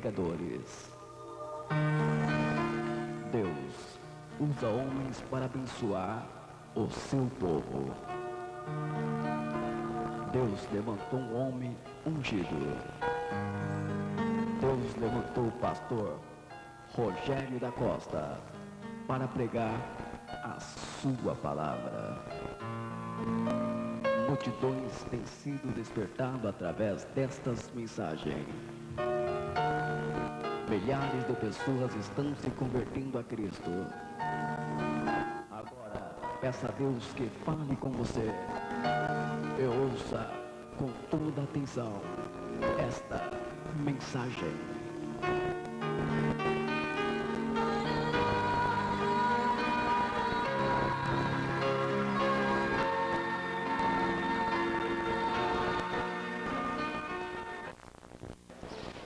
pregadores. Deus usa homens para abençoar o seu povo. Deus levantou um homem ungido. Deus levantou o pastor Rogério da Costa para pregar a sua palavra. Multidões têm sido despertadas através destas mensagens. Milhares de pessoas estão se convertendo a Cristo. Agora, peça a Deus que fale com você e ouça com toda atenção esta mensagem.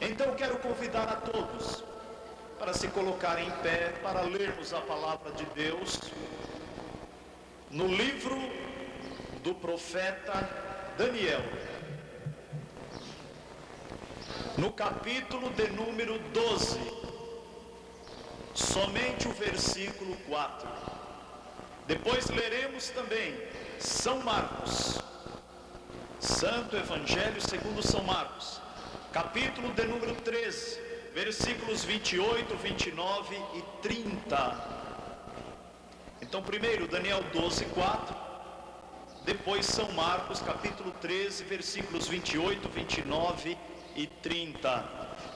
Então quero convidar a todos para se colocarem em pé para lermos a palavra de Deus no livro do profeta Daniel, no capítulo de número 12, somente o versículo 4. Depois leremos também São Marcos, Santo Evangelho segundo São Marcos, capítulo de número 13, versículos 28, 29 e 30. Então primeiro Daniel 12, 4, depois São Marcos, capítulo 13, versículos 28, 29 e 30.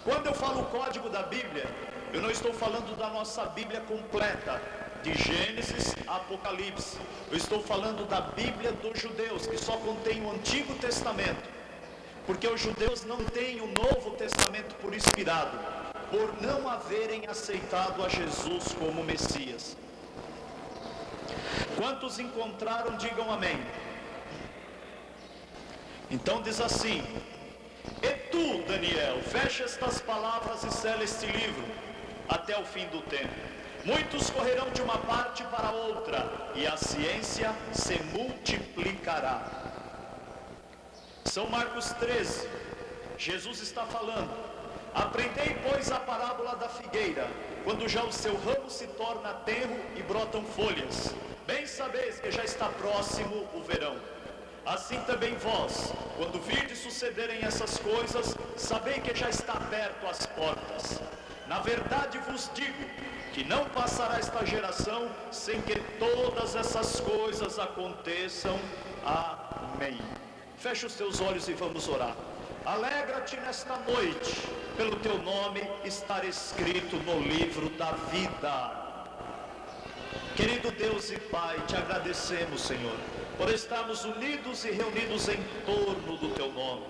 Quando eu falo o código da Bíblia, eu não estou falando da nossa Bíblia completa, de Gênesis a Apocalipse. Eu estou falando da Bíblia dos judeus, que só contém o Antigo Testamento, porque os judeus não têm o Novo Testamento por inspirado, por não haverem aceitado a Jesus como Messias. Quantos encontraram, digam amém. Então diz assim: e tu, Daniel, fecha estas palavras e sela este livro até o fim do tempo. Muitos correrão de uma parte para outra, e a ciência se multiplicará. São Marcos 13, Jesus está falando: aprendei, pois, a parábola da figueira, quando já o seu ramo se torna tenro e brotam folhas. Bem sabeis que já está próximo o verão. Assim também vós, quando virdes sucederem essas coisas, sabei que já está aberto as portas. Na verdade vos digo que não passará esta geração sem que todas essas coisas aconteçam. Amém. Feche os teus olhos e vamos orar. Alegra-te nesta noite, pelo teu nome estar escrito no livro da vida. Querido Deus e Pai, te agradecemos, Senhor, por estarmos unidos e reunidos em torno do teu nome.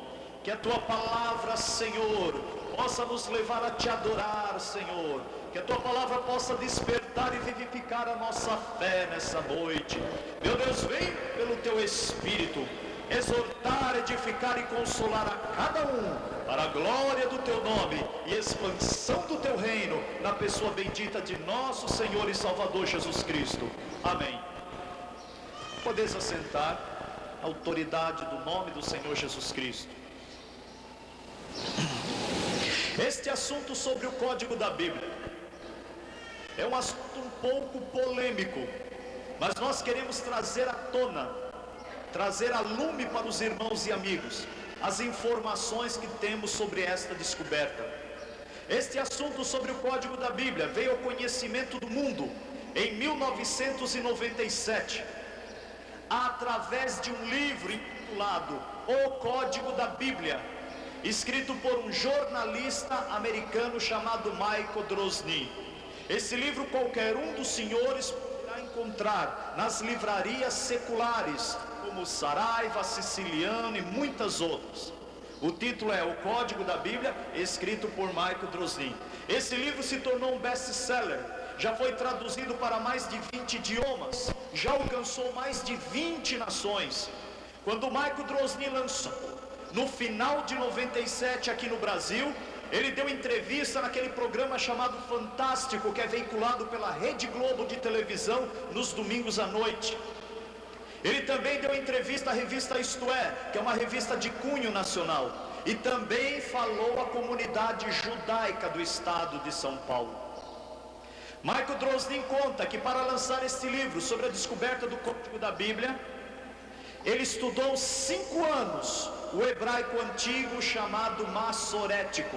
Que a tua palavra, Senhor, possa nos levar a te adorar, Senhor. Que a tua palavra possa despertar e vivificar a nossa fé nessa noite. Meu Deus, vem pelo teu Espírito exortar, edificar e consolar a cada um, para a glória do teu nome e expansão do teu reino, na pessoa bendita de nosso Senhor e Salvador Jesus Cristo. Amém. Podeis assentar, a autoridade do nome do Senhor Jesus Cristo. Este assunto sobre o código da Bíblia é um assunto um pouco polêmico, mas nós queremos trazer à tona, trazer a lume para os irmãos e amigos as informações que temos sobre esta descoberta. Este assunto sobre o código da Bíblia veio ao conhecimento do mundo em 1997, através de um livro intitulado O Código da Bíblia, escrito por um jornalista americano chamado Michael Drosnin. Esse livro qualquer um dos senhores poderá encontrar nas livrarias seculares, como Saraiva, Siciliano e muitas outras. O título é O Código da Bíblia, escrito por Michael Drosnin. Esse livro se tornou um best-seller, já foi traduzido para mais de 20 idiomas, já alcançou mais de 20 nações. Quando Michael Drosnin lançou, no final de 97 aqui no Brasil, ele deu entrevista naquele programa chamado Fantástico, que é veiculado pela Rede Globo de televisão nos domingos à noite. Ele também deu entrevista à revista Isto É, que é uma revista de cunho nacional. e também falou à comunidade judaica do estado de São Paulo. Michael Drosnin conta que para lançar este livro sobre a descoberta do Código da Bíblia, ele estudou 5 anos o hebraico antigo chamado massorético,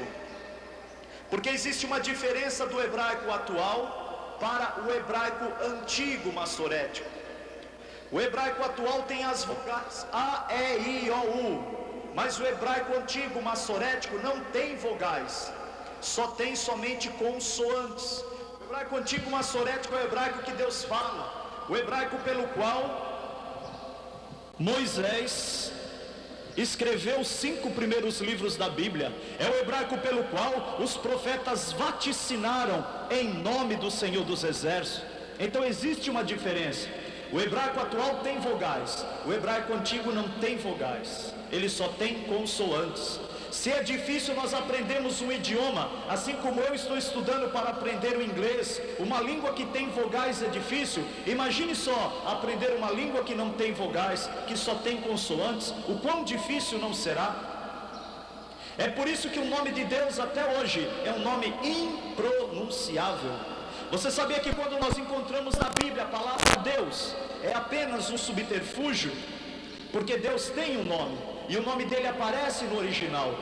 porque existe uma diferença do hebraico atual para o hebraico antigo massorético. O hebraico atual tem as vogais A, E, I, O, U, mas o hebraico antigo massorético não tem vogais, só tem somente consoantes. O hebraico antigo massorético é o hebraico que Deus fala, o hebraico pelo qual Moisés escreveu os 5 primeiros livros da Bíblia. É o hebraico pelo qual os profetas vaticinaram em nome do Senhor dos Exércitos. Então existe uma diferença. O hebraico atual tem vogais, o hebraico antigo não tem vogais, ele só tem consoantes. Se é difícil nós aprendemos um idioma, assim como eu estou estudando para aprender o inglês, uma língua que tem vogais é difícil, imagine só aprender uma língua que não tem vogais, que só tem consoantes, o quão difícil não será? É por isso que o nome de Deus até hoje é um nome impronunciável. Você sabia que quando nós encontramos na Bíblia a palavra Deus, é apenas um subterfúgio? Porque Deus tem um nome, e o nome dele aparece no original.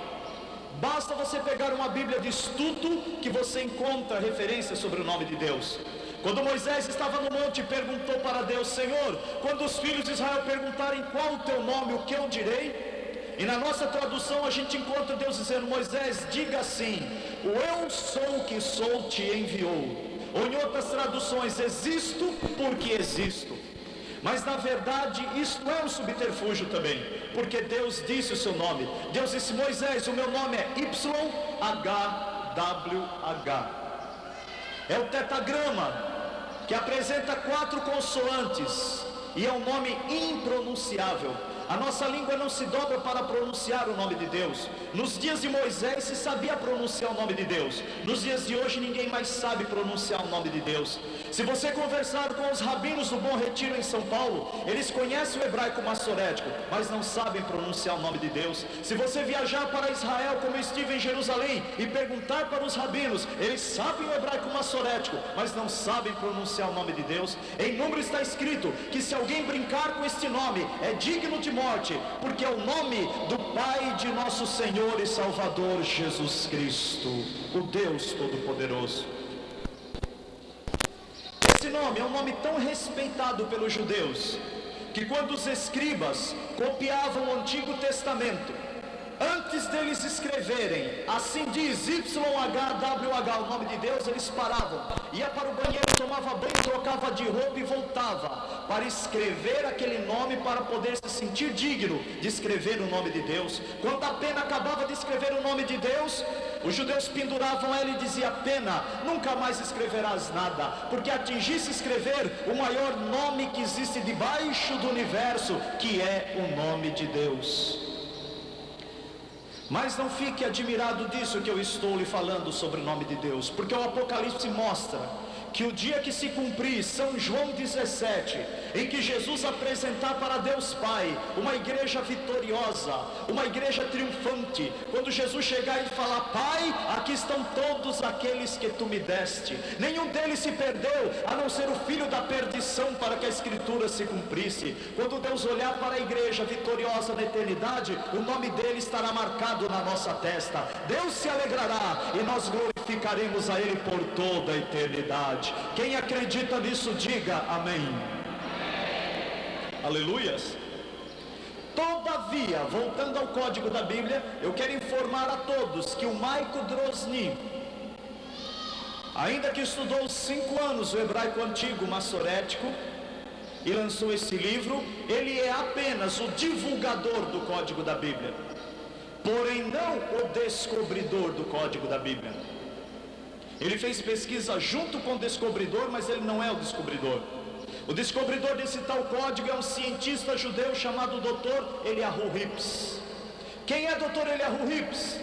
Basta você pegar uma Bíblia de estudo que você encontra referência sobre o nome de Deus. Quando Moisés estava no monte, perguntou para Deus: Senhor, quando os filhos de Israel perguntarem qual o teu nome, o que eu direi? E na nossa tradução a gente encontra Deus dizendo: Moisés, diga assim: o eu sou o que sou te enviou. Ou em outras traduções, existo porque existo. Mas na verdade isto é um subterfúgio também, porque Deus disse o seu nome. Deus disse: Moisés, o meu nome é YHWH. É o tetagrama que apresenta 4 consoantes e é um nome impronunciável. A nossa língua não se dobra para pronunciar o nome de Deus. Nos dias de Moisés se sabia pronunciar o nome de Deus. Nos dias de hoje ninguém mais sabe pronunciar o nome de Deus. Se você conversar com os rabinos do Bom Retiro em São Paulo, eles conhecem o hebraico massorético, mas não sabem pronunciar o nome de Deus. Se você viajar para Israel, como eu estive em Jerusalém, e perguntar para os rabinos, eles sabem o hebraico massorético, mas não sabem pronunciar o nome de Deus. Em Números está escrito que se alguém brincar com este nome, é digno de morte, porque é o nome do Pai de nosso Senhor e Salvador Jesus Cristo, o Deus Todo-Poderoso. Esse nome é um nome tão respeitado pelos judeus, que quando os escribas copiavam o Antigo Testamento, antes deles escreverem, assim diz YHWH, o nome de Deus, eles paravam, ia para o banheiro, tomava banho, trocava de roupa e voltava para escrever aquele nome, para poder se sentir digno de escrever o nome de Deus. Quando a pena acabava de escrever o nome de Deus, os judeus penduravam ela e dizia: pena, nunca mais escreverás nada, porque atingisse escrever o maior nome que existe debaixo do universo, que é o nome de Deus. Mas não fique admirado disso que eu estou lhe falando sobre o nome de Deus, porque o Apocalipse mostra que o dia que se cumprir São João 17, em que Jesus apresentar para Deus Pai uma igreja vitoriosa, uma igreja triunfante, quando Jesus chegar e falar: Pai, aqui estão todos aqueles que tu me deste, nenhum deles se perdeu, a não ser o filho da perdição, para que a escritura se cumprisse. Quando Deus olhar para a igreja vitoriosa na eternidade, o nome dele estará marcado na nossa testa. Deus se alegrará e nós glorificaremos a ele por toda a eternidade. Quem acredita nisso, diga amém. Aleluias. Todavia, voltando ao código da Bíblia, eu quero informar a todos que o Michael Drosnin, ainda que estudou 5 anos o hebraico antigo massorético e lançou esse livro, ele é apenas o divulgador do código da Bíblia, porém não o descobridor do código da Bíblia. Ele fez pesquisa junto com o descobridor, mas ele não é o descobridor. O descobridor desse tal código é um cientista judeu chamado Dr. Eliyahu Rips. Quem é Dr. Eliyahu Rips?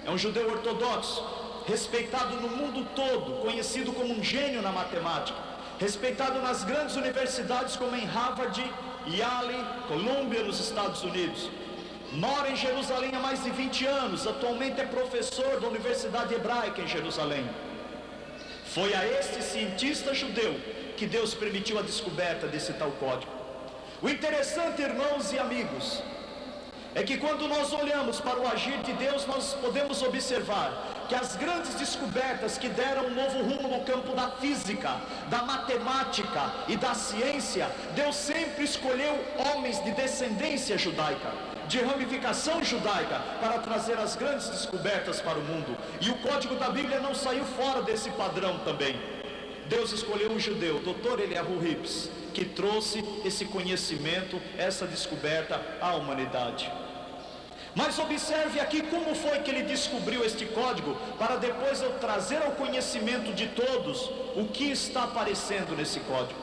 É um judeu ortodoxo, respeitado no mundo todo, conhecido como um gênio na matemática, respeitado nas grandes universidades como em Harvard, Yale, Columbia, nos Estados Unidos. mora em Jerusalém há mais de 20 anos, atualmente é professor da Universidade Hebraica em Jerusalém. Foi a este cientista judeu que Deus permitiu a descoberta desse tal código. O interessante, irmãos e amigos, é que quando nós olhamos para o agir de Deus, nós podemos observar que as grandes descobertas que deram um novo rumo no campo da física, da matemática e da ciência, Deus sempre escolheu homens de descendência judaica, de ramificação judaica, para trazer as grandes descobertas para o mundo. E o código da Bíblia não saiu fora desse padrão também. Deus escolheu um judeu, Dr. Eliyahu Rips, que trouxe esse conhecimento, essa descoberta à humanidade. Mas observe aqui como foi que ele descobriu este código, para depois eu trazer ao conhecimento de todos o que está aparecendo nesse código.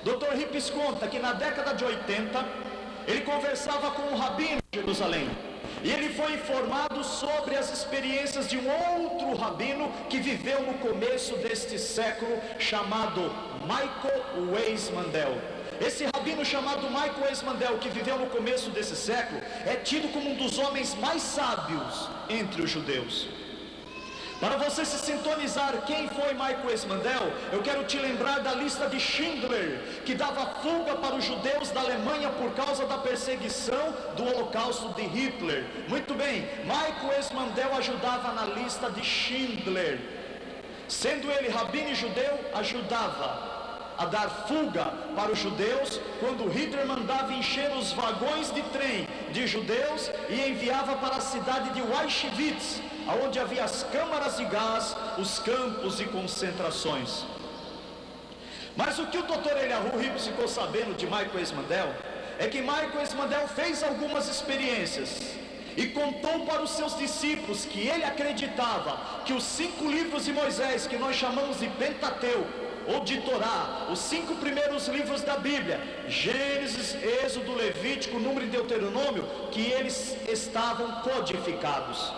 Dr. Rips conta que na década de 80, ele conversava com um rabino em Jerusalém, e ele foi informado sobre as experiências de um outro rabino que viveu no começo deste século, chamado Michael Weiss Mandel. Esse rabino chamado Michael Weiss Mandel, que viveu no começo desse século, é tido como um dos homens mais sábios entre os judeus. Para você se sintonizar quem foi Michael Weiss Mandel, eu quero te lembrar da lista de Schindler, que dava fuga para os judeus da Alemanha por causa da perseguição do Holocausto de Hitler. Muito bem, Michael Weiss Mandel ajudava na lista de Schindler. Sendo ele rabino e judeu, ajudava a dar fuga para os judeus quando Hitler mandava encher os vagões de trem de judeus e enviava para a cidade de Auschwitz, onde havia as câmaras de gás, os campos de concentrações. Mas o que o Dr. Eliyahu Rips ficou sabendo de Michael Weiss Mandel é que Michael Weiss Mandel fez algumas experiências e contou para os seus discípulos que ele acreditava que os 5 livros de Moisés, que nós chamamos de Pentateuco ou de Torá, os 5 primeiros livros da Bíblia, Gênesis, Êxodo, Levítico, Número e Deuteronômio, que eles estavam codificados.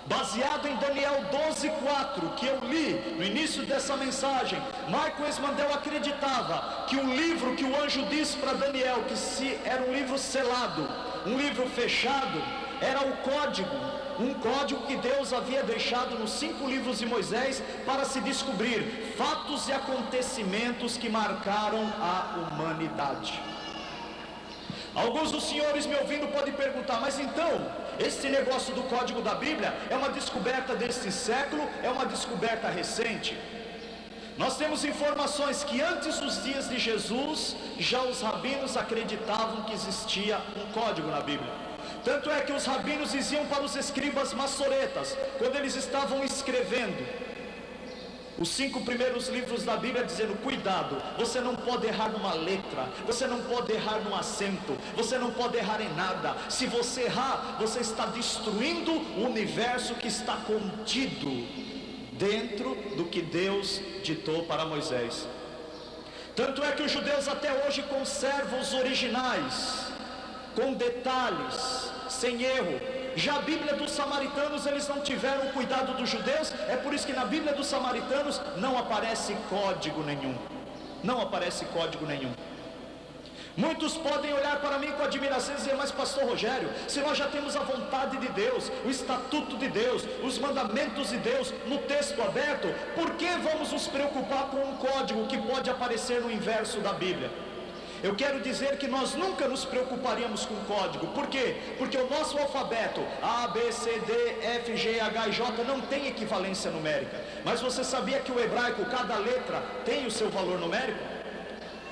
Baseado em Daniel 12:4, que eu li no início dessa mensagem, Michael Weiss Mandel acreditava que o livro que o anjo disse para Daniel, que se era um livro selado, um livro fechado, era o código, um código que Deus havia deixado nos 5 livros de Moisés para se descobrir fatos e acontecimentos que marcaram a humanidade. Alguns dos senhores me ouvindo podem perguntar, mas então, esse negócio do código da Bíblia é uma descoberta deste século, é uma descoberta recente? Nós temos informações que antes dos dias de Jesus, já os rabinos acreditavam que existia um código na Bíblia. Tanto é que os rabinos diziam para os escribas maçoretas, quando eles estavam escrevendo os 5 primeiros livros da Bíblia, dizendo: cuidado, você não pode errar numa letra, você não pode errar num acento, você não pode errar em nada. Se você errar, você está destruindo o universo que está contido dentro do que Deus ditou para Moisés. Tanto é que os judeus até hoje conservam os originais, com detalhes, sem erro. Já a Bíblia dos samaritanos, eles não tiveram o cuidado dos judeus, é por isso que na Bíblia dos samaritanos não aparece código nenhum. Não aparece código nenhum. Muitos podem olhar para mim com admiração e dizer: mas pastor Rogério, se nós já temos a vontade de Deus, o estatuto de Deus, os mandamentos de Deus no texto aberto, por que vamos nos preocupar com um código que pode aparecer no inverso da Bíblia? Eu quero dizer que nós nunca nos preocuparíamos com código. Por quê? Porque o nosso alfabeto A, B, C, D, F, G, H e J não tem equivalência numérica. Mas você sabia que o hebraico, cada letra tem o seu valor numérico?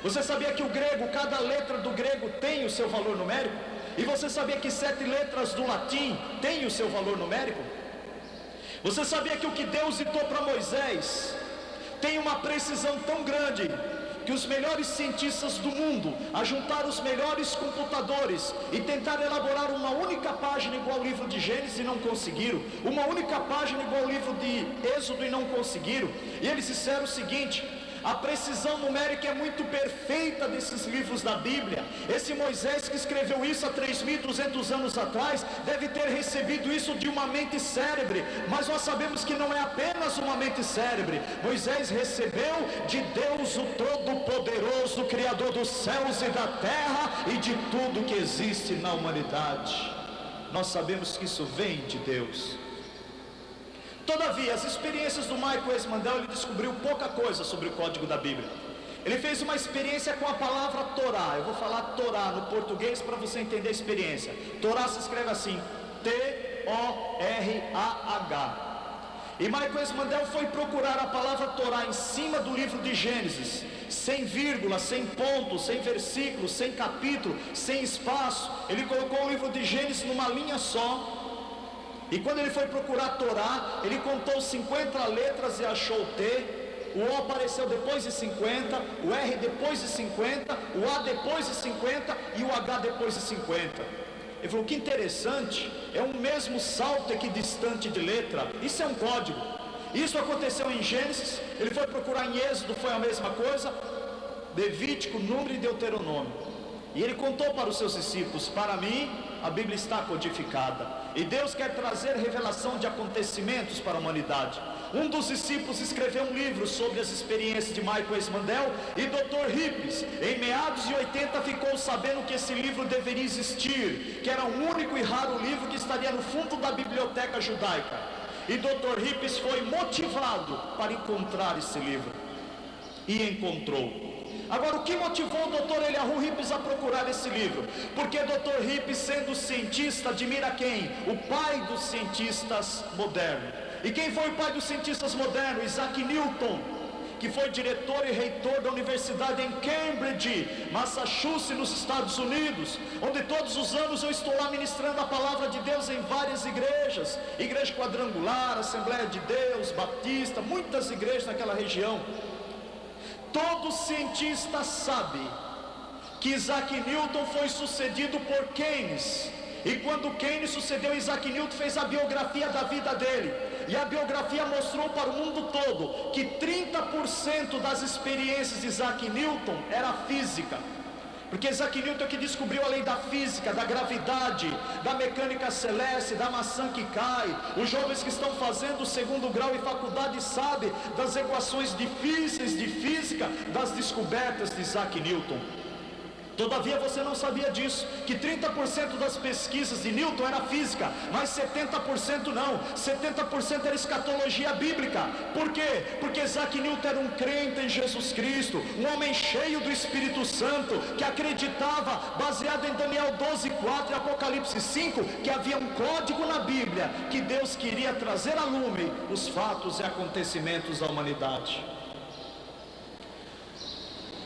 Você sabia que o grego, cada letra do grego tem o seu valor numérico? E você sabia que 7 letras do latim tem o seu valor numérico? Você sabia que o que Deus ditou para Moisés tem uma precisão tão grande que os melhores cientistas do mundo ajuntaram os melhores computadores e tentaram elaborar uma única página igual ao livro de Gênesis e não conseguiram, uma única página igual ao livro de Êxodo e não conseguiram. E eles disseram o seguinte: a precisão numérica é muito perfeita desses livros da Bíblia. Esse Moisés que escreveu isso há 3.200 anos atrás deve ter recebido isso de uma mente célebre, mas nós sabemos que não é apenas mais uma mente célebre. Moisés recebeu de Deus o Todo-Poderoso, Criador dos céus e da terra e de tudo que existe na humanidade. Nós sabemos que isso vem de Deus. Todavia, as experiências do Michael S. Mandel, ele descobriu pouca coisa sobre o código da Bíblia. Ele fez uma experiência com a palavra Torá. Eu vou falar Torá no português para você entender a experiência. Torá se escreve assim, T-O-R-A-H. E Michael S. Mandel foi procurar a palavra Torá em cima do livro de Gênesis, sem vírgula, sem ponto, sem versículo, sem capítulo, sem espaço. Ele colocou o livro de Gênesis numa linha só. E quando ele foi procurar a Torá, ele contou 50 letras e achou o T. O O apareceu depois de 50, o R depois de 50, o A depois de 50 e o H depois de 50. Ele falou, que interessante, é o mesmo salto equidistante de letra, isso é um código. Isso aconteceu em Gênesis, ele foi procurar em Êxodo, foi a mesma coisa, Levítico, Número e Deuteronômio. E ele contou para os seus discípulos, para mim, a Bíblia está codificada. E Deus quer trazer revelação de acontecimentos para a humanidade. Um dos discípulos escreveu um livro sobre as experiências de Michael S. Mandel, e Dr. Hippes, em meados de 80, ficou sabendo que esse livro deveria existir, que era o único e raro livro que estaria no fundo da biblioteca judaica. E Dr. Hippes foi motivado para encontrar esse livro, e encontrou. Agora, o que motivou o Dr. Eliyahu Hippes a procurar esse livro? Porque Dr. Hippes, sendo cientista, admira quem? O pai dos cientistas modernos. E quem foi o pai dos cientistas modernos? Isaac Newton, que foi diretor e reitor da universidade em Cambridge, Massachusetts, nos Estados Unidos, onde todos os anos eu estou lá ministrando a palavra de Deus em várias igrejas, Igreja Quadrangular, Assembleia de Deus, Batista, muitas igrejas naquela região. Todo cientista sabe que Isaac Newton foi sucedido por Keynes. E quando Keynes sucedeu Isaac Newton, fez a biografia da vida dele. E a biografia mostrou para o mundo todo que 30% das experiências de Isaac Newton era física. Porque Isaac Newton é que descobriu a lei da física, da gravidade, da mecânica celeste, da maçã que cai. Os jovens que estão fazendo o segundo grau em faculdade sabem das equações difíceis de física, das descobertas de Isaac Newton. Todavia você não sabia disso, que 30% das pesquisas de Newton era física, mas 70% não, 70% era escatologia bíblica. Por quê? Porque Isaac Newton era um crente em Jesus Cristo, um homem cheio do Espírito Santo, que acreditava, baseado em Daniel 12:4 e Apocalipse 5, que havia um código na Bíblia, que Deus queria trazer a lume os fatos e acontecimentos da humanidade.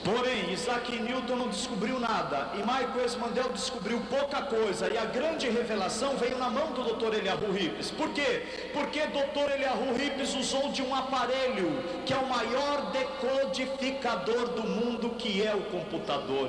Porém, Isaac Newton não descobriu nada, e Michael S. Mandel descobriu pouca coisa, e a grande revelação veio na mão do Dr. Eliyahu Hippes. Por quê? Porque Dr. Eliyahu Hippes usou de um aparelho, que é o maior decodificador do mundo, que é o computador.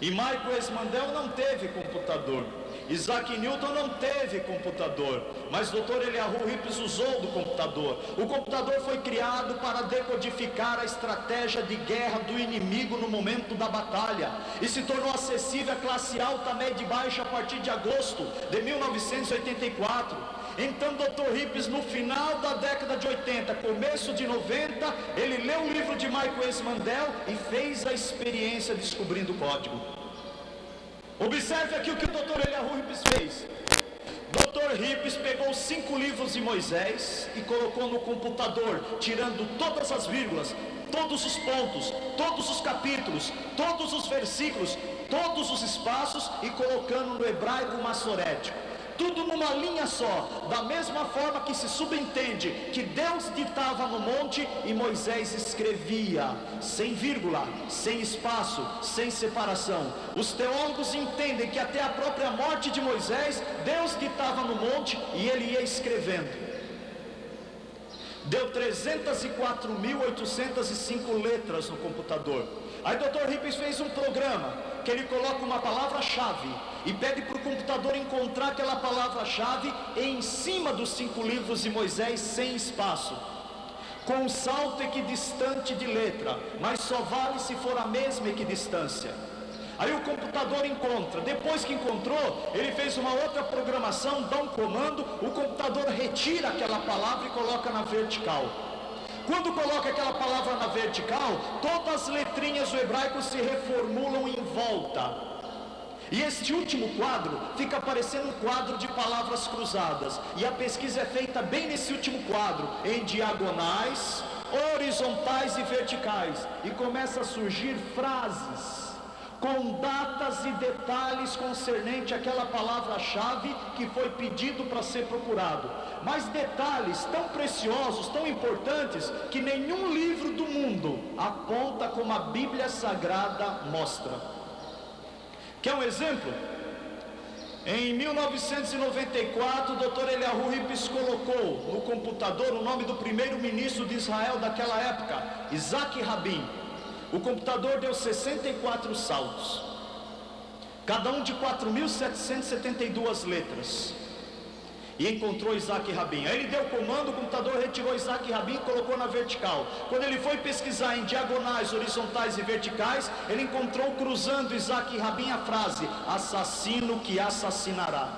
E Michael S. Mandel não teve computador, Isaac Newton não teve computador, mas Dr. Eliyahu Hippes usou do computador. O computador foi criado para decodificar a estratégia de guerra do inimigo no momento da batalha, e se tornou acessível à classe alta, média e baixa a partir de agosto de 1984. Então Dr. Hippes, no final da década de 80, começo de 90, ele leu o livro de Michael S. Mandel e fez a experiência descobrindo o código. Observe aqui o que o Dr. Eliyahu Hippes fez. Dr. Hippes pegou os 5 livros de Moisés e colocou no computador, tirando todas as vírgulas, todos os pontos, todos os capítulos, todos os versículos, todos os espaços, e colocando no hebraico massorético. Tudo numa linha só, da mesma forma que se subentende que Deus ditava no monte e Moisés escrevia, sem vírgula, sem espaço, sem separação. Os teólogos entendem que até a própria morte de Moisés, Deus ditava no monte e ele ia escrevendo. Deu 304.805 letras no computador. Aí Dr. Hippes fez um programa que ele coloca uma palavra-chave e pede para o computador encontrar aquela palavra-chave em cima dos 5 livros de Moisés, sem espaço, com um salto equidistante de letra, mas só vale se for a mesma equidistância. Aí o computador encontra, depois que encontrou, ele fez uma outra programação, dá um comando, o computador retira aquela palavra e coloca na vertical. Quando coloca aquela palavra na vertical, todas as letrinhas do hebraico se reformulam em volta. E este último quadro fica parecendo um quadro de palavras cruzadas. E a pesquisa é feita bem nesse último quadro, em diagonais, horizontais e verticais. E começa a surgir frases com datas e detalhes concernente àquela palavra-chave que foi pedido para ser procurado. Mas detalhes tão preciosos, tão importantes, que nenhum livro do mundo aponta como a Bíblia Sagrada mostra. Quer um exemplo? Em 1994, o Dr. Eliyahu Rips colocou no computador o nome do primeiro-ministro de Israel daquela época, Isaac Rabin. O computador deu 64 saltos, cada um de 4.772 letras, e encontrou Isaac Rabin. Aí ele deu o comando, o computador retirou Isaac Rabin e colocou na vertical. Quando ele foi pesquisar em diagonais, horizontais e verticais, ele encontrou cruzando Isaac Rabin a frase: assassino que assassinará.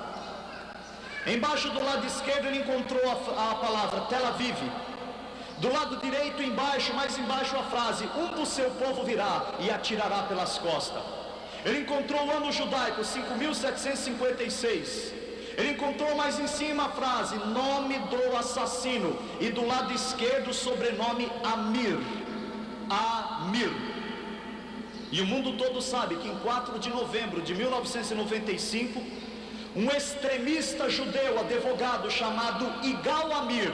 Embaixo do lado esquerdo ele encontrou a palavra Tel Aviv. Do lado direito embaixo, mais embaixo a frase: um do seu povo virá e atirará pelas costas. Ele encontrou o ano judaico 5.756. Ele encontrou mais em cima a frase: nome do assassino. E do lado esquerdo o sobrenome Amir. Amir. E o mundo todo sabe que em 4 de novembro de 1995, um extremista judeu advogado chamado Igal Amir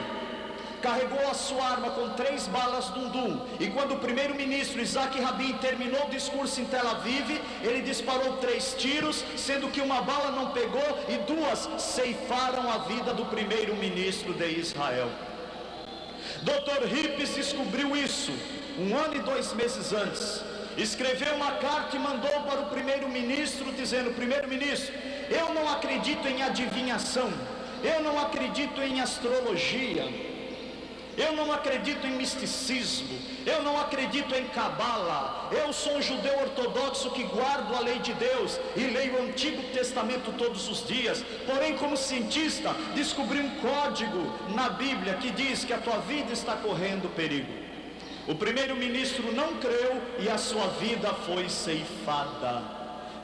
carregou a sua arma com 3 balas Dundum, e quando o primeiro-ministro Isaac Rabin terminou o discurso em Tel Aviv, ele disparou 3 tiros, sendo que uma bala não pegou e 2 ceifaram a vida do primeiro-ministro de Israel. Dr. Rips descobriu isso 1 ano e 2 meses antes. Escreveu uma carta e mandou para o primeiro-ministro dizendo: primeiro-ministro, eu não acredito em adivinhação, eu não acredito em astrologia, eu não acredito em misticismo, eu não acredito em cabala, eu sou um judeu ortodoxo que guardo a lei de Deus e leio o Antigo Testamento todos os dias. Porém, como cientista, descobri um código na Bíblia que diz que a tua vida está correndo perigo. O primeiro-ministro não creu e a sua vida foi ceifada.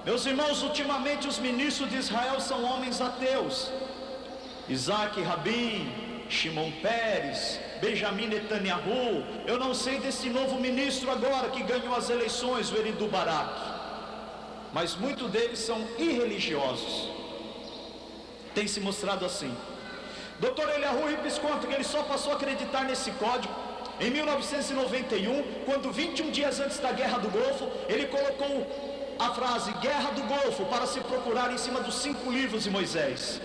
Meus irmãos, ultimamente os ministros de Israel são homens ateus. Isaac Rabin, Shimon Peres, Benjamin Netanyahu, eu não sei desse novo ministro agora que ganhou as eleições, o Eridu Barak, mas muitos deles são irreligiosos, tem se mostrado assim. Dr. Eliyahu Rips conta que ele só passou a acreditar nesse código em 1991, quando 21 dias antes da Guerra do Golfo, ele colocou a frase Guerra do Golfo para se procurar em cima dos 5 livros de Moisés.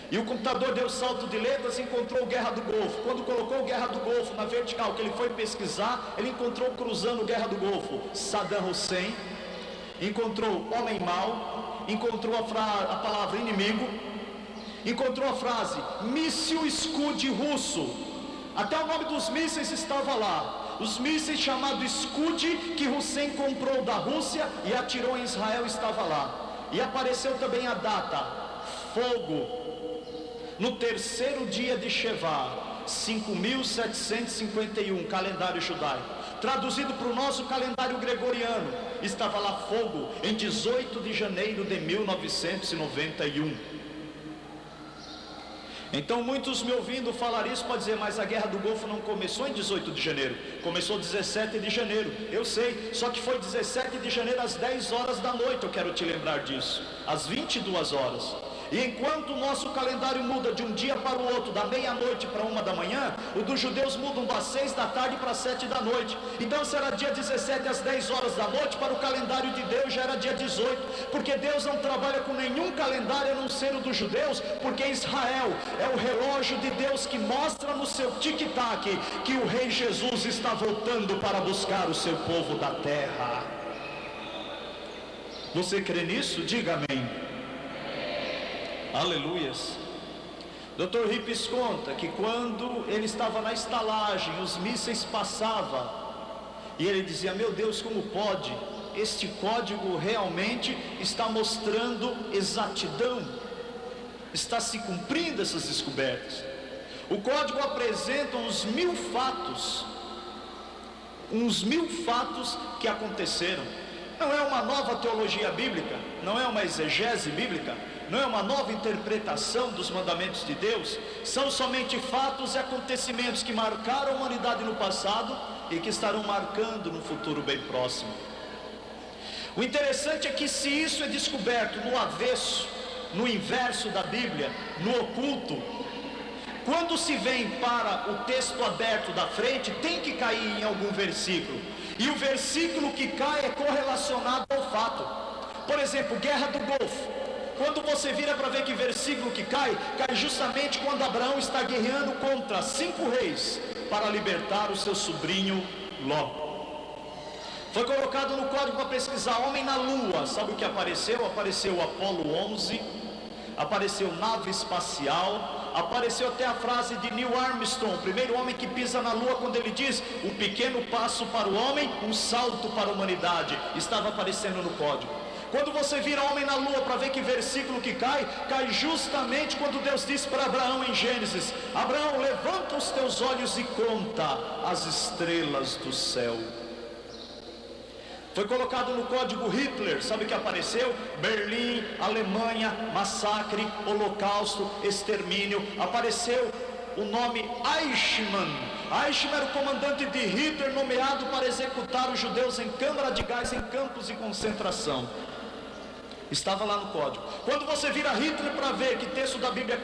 E o computador deu salto de letras e encontrou Guerra do Golfo. Quando colocou Guerra do Golfo na vertical, que ele foi pesquisar, ele encontrou cruzando Guerra do Golfo Saddam Hussein, encontrou homem mau, encontrou a palavra inimigo, encontrou a frase míssil Scud russo. Até o nome dos mísseis estava lá. Os mísseis chamados Scud, que Hussein comprou da Rússia e atirou em Israel, estava lá. E apareceu também a data, fogo, no 3º dia de Shevat, 5.751, calendário judaico. Traduzido para o nosso calendário gregoriano, estava lá fogo, em 18 de janeiro de 1991. Então muitos me ouvindo falar isso podem dizer: mas a Guerra do Golfo não começou em 18 de janeiro, começou 17 de janeiro. Eu sei, só que foi 17 de janeiro às 10 horas da noite, eu quero te lembrar disso, às 22 horas. E enquanto o nosso calendário muda de um dia para o outro, da meia-noite para 1 da manhã, o dos judeus mudam das 6 da tarde para 7 da noite. Então será dia 17 às 10 horas da noite, para o calendário de Deus já era dia 18, porque Deus não trabalha com nenhum calendário a não ser o dos judeus, porque Israel é o relógio de Deus que mostra no seu tic-tac que o Rei Jesus está voltando para buscar o seu povo da terra. Você crê nisso? Diga amém. Aleluias. Dr. Rips conta que quando ele estava na estalagem, os mísseis passavam, e ele dizia: meu Deus, como pode? este código realmente está mostrando exatidão, está se cumprindo essas descobertas. O código apresenta uns 1000 fatos que aconteceram. Não é uma nova teologia bíblica, não é uma exegese bíblica, não é uma nova interpretação dos mandamentos de Deus. São somente fatos e acontecimentos que marcaram a humanidade no passado e que estarão marcando no futuro bem próximo. O interessante é que, se isso é descoberto no avesso, no inverso da Bíblia, no oculto, quando se vem para o texto aberto da frente, tem que cair em algum versículo, e o versículo que cai é correlacionado ao fato. Por exemplo, Guerra do Golfo. Quando você vira para ver que versículo que cai justamente quando Abraão está guerreando contra 5 reis para libertar o seu sobrinho Ló. Foi colocado no código para pesquisar homem na lua. Sabe o que apareceu? Apareceu o Apolo 11, apareceu nave espacial, apareceu até a frase de Neil Armstrong, o primeiro homem que pisa na lua, quando ele diz: um pequeno passo para o homem, um salto para a humanidade. Estava aparecendo no código. Quando você vira homem na lua para ver que versículo que cai justamente quando Deus disse para Abraão em Gênesis: Abraão, levanta os teus olhos e conta as estrelas do céu. Foi colocado no código Hitler. Sabe o que apareceu? Berlim, Alemanha, massacre, holocausto, extermínio. Apareceu o nome Eichmann. Eichmann era o comandante de Hitler, nomeado para executar os judeus em câmara de gás, em campos de concentração. Estava lá no código. Quando você vira Hitler para ver que texto da Bíblia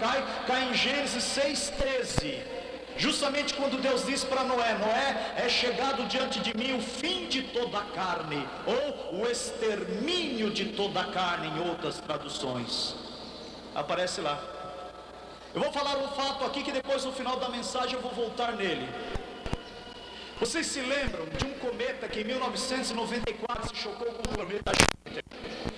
cai em Gênesis 6,13. Justamente quando Deus disse para Noé: Noé, é chegado diante de mim o fim de toda a carne, ou o extermínio de toda a carne, em outras traduções. Aparece lá. Eu vou falar um fato aqui que depois no final da mensagem eu vou voltar nele. Vocês se lembram de um cometa que em 1994 se chocou com o planeta Júpiter?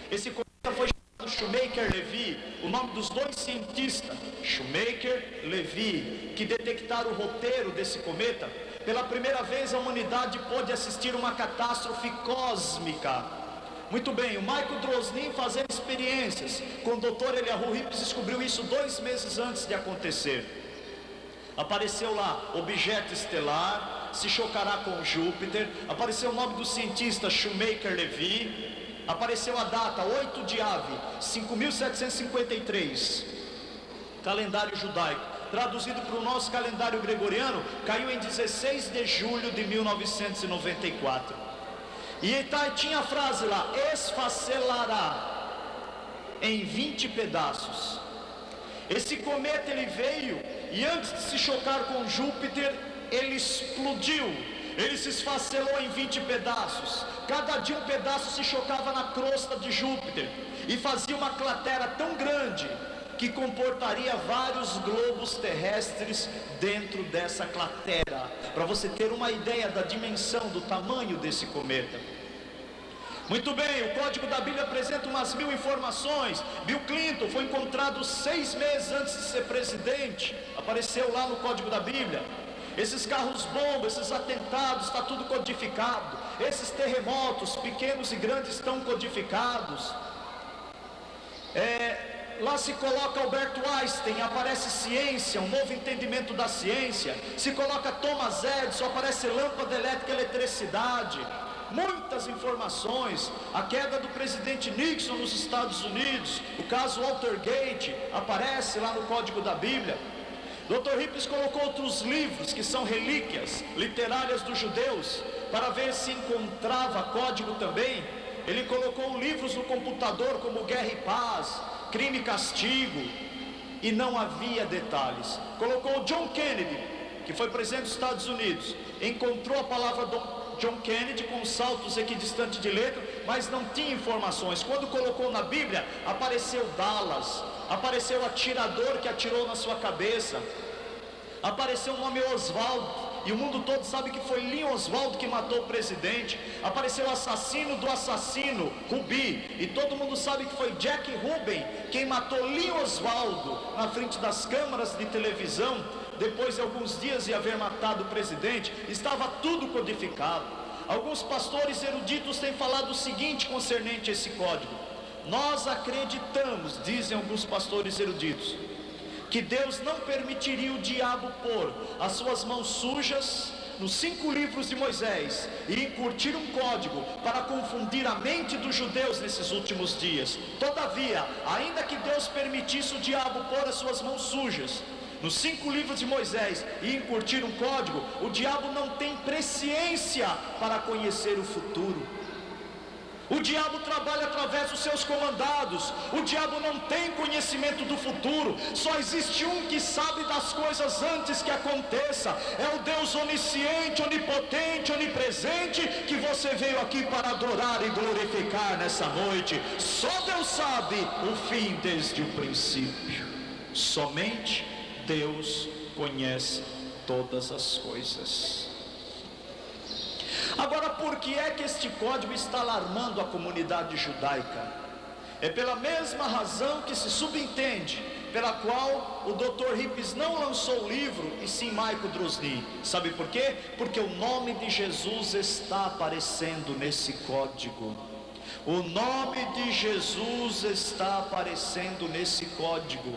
Esse cometa foi chamado Shoemaker-Levy, o nome dos dois cientistas, Shoemaker-Levy, que detectaram o roteiro desse cometa. Pela primeira vez a humanidade pôde assistir uma catástrofe cósmica. Muito bem, o Michael Drosnin, fazendo experiências com o Dr. Eliyahu Rips, descobriu isso 2 meses antes de acontecer. Apareceu lá: objeto estelar, se chocará com Júpiter. Apareceu o nome do cientista Shoemaker-Levy. Apareceu a data, 8 de Ave, 5.753, calendário judaico. Traduzido para o nosso calendário gregoriano, caiu em 16 de julho de 1994. E tinha a frase lá: esfacelará em 20 pedaços. Esse cometa ele veio e antes de se chocar com Júpiter, ele explodiu. Ele se esfacelou em 20 pedaços. Cada dia um pedaço se chocava na crosta de Júpiter e fazia uma cratera tão grande que comportaria vários globos terrestres dentro dessa cratera, para você ter uma ideia da dimensão, do tamanho desse cometa. Muito bem, o código da Bíblia apresenta umas 1000 informações. Bill Clinton foi encontrado 6 meses antes de ser presidente, apareceu lá no código da Bíblia. Esses carros bomba, esses atentados, está tudo codificado. Esses terremotos, pequenos e grandes, estão codificados. Lá se coloca Albert Einstein, aparece ciência, um novo entendimento da ciência. Se coloca Thomas Edison, aparece lâmpada elétrica e eletricidade. Muitas informações. A queda do presidente Nixon nos Estados Unidos, o caso Watergate, aparece lá no código da Bíblia. Dr. Rippes colocou outros livros que são relíquias literárias dos judeus, para ver se encontrava código também. Ele colocou livros no computador como Guerra e Paz, Crime e Castigo, e não havia detalhes. Colocou John Kennedy, que foi presidente dos Estados Unidos, encontrou a palavra John Kennedy com saltos equidistantes de letra, mas não tinha informações. Quando colocou na Bíblia, apareceu Dallas, apareceu o atirador que atirou na sua cabeça, apareceu o nome Oswaldo, e o mundo todo sabe que foi Lee Oswald que matou o presidente. Apareceu o assassino do assassino, Ruby, e todo mundo sabe que foi Jack Ruby quem matou Lee Oswald na frente das câmaras de televisão, depois de alguns dias de haver matado o presidente. Estava tudo codificado. alguns pastores eruditos têm falado o seguinte concernente a esse código: nós acreditamos, dizem alguns pastores eruditos, que Deus não permitiria o diabo pôr as suas mãos sujas nos 5 livros de Moisés e incutir um código para confundir a mente dos judeus nesses últimos dias. Todavia, ainda que Deus permitisse o diabo pôr as suas mãos sujas nos 5 livros de Moisés e incutir um código, o diabo não tem presciência para conhecer o futuro. O diabo trabalha através dos seus comandados. O diabo não tem conhecimento do futuro. Só existe um que sabe das coisas antes que aconteça. É o Deus onisciente, onipotente, onipresente, que você veio aqui para adorar e glorificar nessa noite. Só Deus sabe o fim desde o princípio. Somente Deus conhece todas as coisas. Agora, por que é que este código está alarmando a comunidade judaica? É pela mesma razão que se subentende, pela qual o Dr. Rippes não lançou o livro, e sim Michael Drosnin. Sabe por quê? Porque o nome de Jesus está aparecendo nesse código. O nome de Jesus está aparecendo nesse código.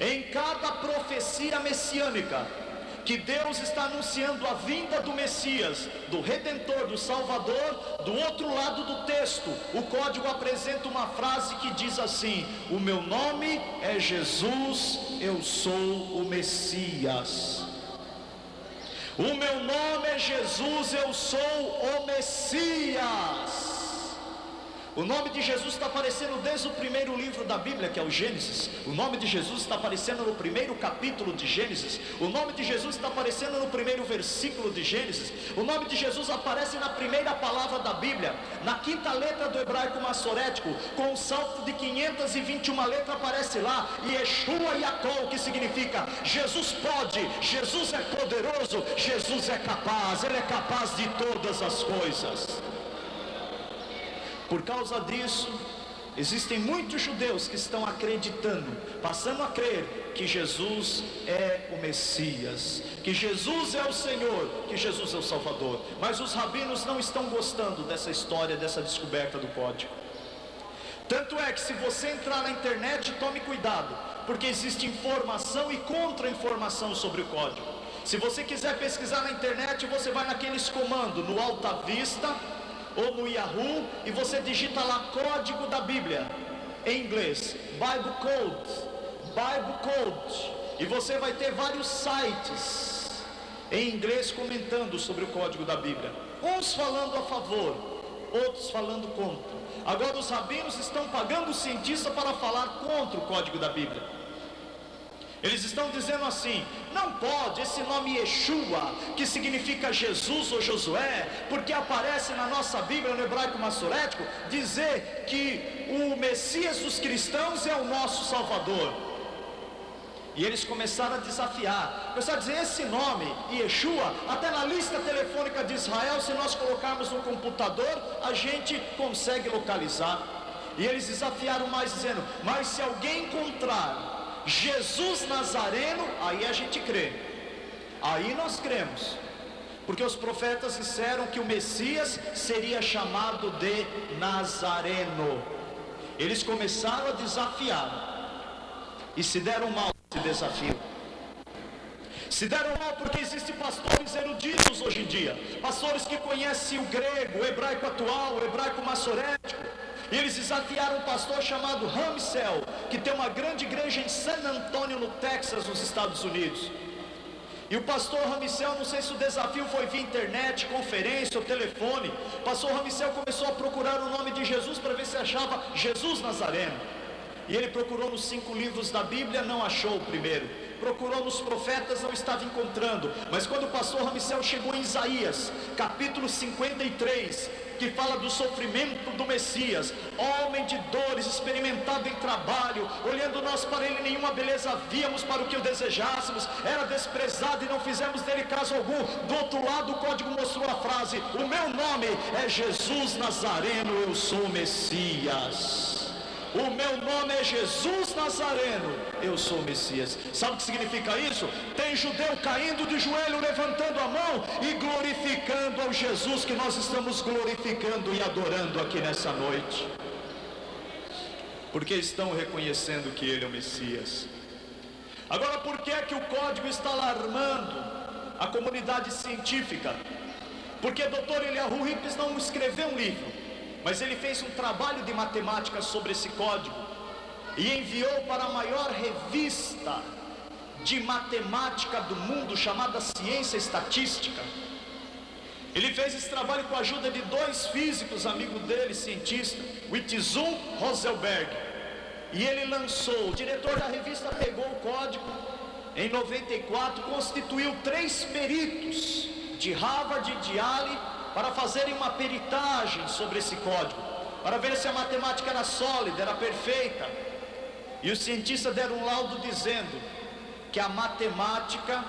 Em cada profecia messiânica que Deus está anunciando a vinda do Messias, do Redentor, do Salvador, do outro lado do texto, o código apresenta uma frase que diz assim: o meu nome é Jesus, eu sou o Messias. O meu nome é Jesus, eu sou o Messias. O nome de Jesus está aparecendo desde o primeiro livro da Bíblia, que é o Gênesis. O nome de Jesus está aparecendo no primeiro capítulo de Gênesis. O nome de Jesus está aparecendo no primeiro versículo de Gênesis. O nome de Jesus aparece na primeira palavra da Bíblia, na 5ª letra do hebraico massorético, com um salto de 521 letras aparece lá, Yeshua Yaakov, que significa Jesus pode, Jesus é poderoso, Jesus é capaz, Ele é capaz de todas as coisas. Por causa disso, existem muitos judeus que estão acreditando, passando a crer que Jesus é o Messias, que Jesus é o Senhor, que Jesus é o Salvador. Mas os rabinos não estão gostando dessa história, dessa descoberta do código. Tanto é que, se você entrar na internet, tome cuidado, porque existe informação e contra-informação sobre o código. Se você quiser pesquisar na internet, você vai naqueles comandos, no Alta Vista ou no Yahoo, e você digita lá código da Bíblia, em inglês, Bible Code, e você vai ter vários sites em inglês comentando sobre o código da Bíblia, uns falando a favor, outros falando contra. Agora os rabinos estão pagando o cientista para falar contra o código da Bíblia. Eles estão dizendo assim: não pode esse nome Yeshua, que significa Jesus ou Josué, porque aparece na nossa Bíblia, no hebraico massorético, dizer que o Messias dos cristãos é o nosso Salvador. E eles começaram a desafiar, começaram a dizer: esse nome, Yeshua, até na lista telefônica de Israel, se nós colocarmos no computador, a gente consegue localizar. E eles desafiaram mais, dizendo: mas se alguém encontrar Jesus Nazareno, aí a gente crê, aí nós cremos, porque os profetas disseram que o Messias seria chamado de Nazareno. Eles começaram a desafiar, e se deram mal nesse desafio. Se deram mal porque existem pastores eruditos hoje em dia, pastores que conhecem o grego, o hebraico atual, o hebraico massorético. E eles desafiaram um pastor chamado Ramsel, que tem uma grande igreja em San Antonio, no Texas, nos Estados Unidos. E o pastor Ramsel, não sei se o desafio foi via internet, conferência ou telefone, o pastor Ramsel começou a procurar o nome de Jesus para ver se achava Jesus Nazareno. E ele procurou nos 5 livros da Bíblia, não achou o primeiro. Procurou nos profetas, não estava encontrando. Mas quando o pastor Ramsel chegou em Isaías, capítulo 53, que fala do sofrimento do Messias, homem de dores, experimentado em trabalho, olhando nós para ele, nenhuma beleza víamos para o que o desejássemos, era desprezado e não fizemos dele caso algum. Do outro lado o código mostrou a frase: o meu nome é Jesus Nazareno, eu sou o Messias. O meu nome é Jesus Nazareno, eu sou o Messias. Sabe o que significa isso? Tem judeu caindo de joelho, levantando a mão e glorificando ao Jesus que nós estamos glorificando e adorando aqui nessa noite. Porque estão reconhecendo que Ele é o Messias. Agora, por que é que o código está alarmando a comunidade científica? Porque Dr. Eliyahu Ripley não escreveu um livro, mas ele fez um trabalho de matemática sobre esse código e enviou para a maior revista de matemática do mundo, chamada Ciência Estatística. Ele fez esse trabalho com a ajuda de dois físicos, amigos dele, cientistas, Witzum Rosenberg. E ele lançou, o diretor da revista pegou o código, em 94, constituiu 3 peritos de Harvard e de Yale para fazerem uma peritagem sobre esse código, para ver se a matemática era sólida, era perfeita. E os cientistas deram um laudo dizendo que a matemática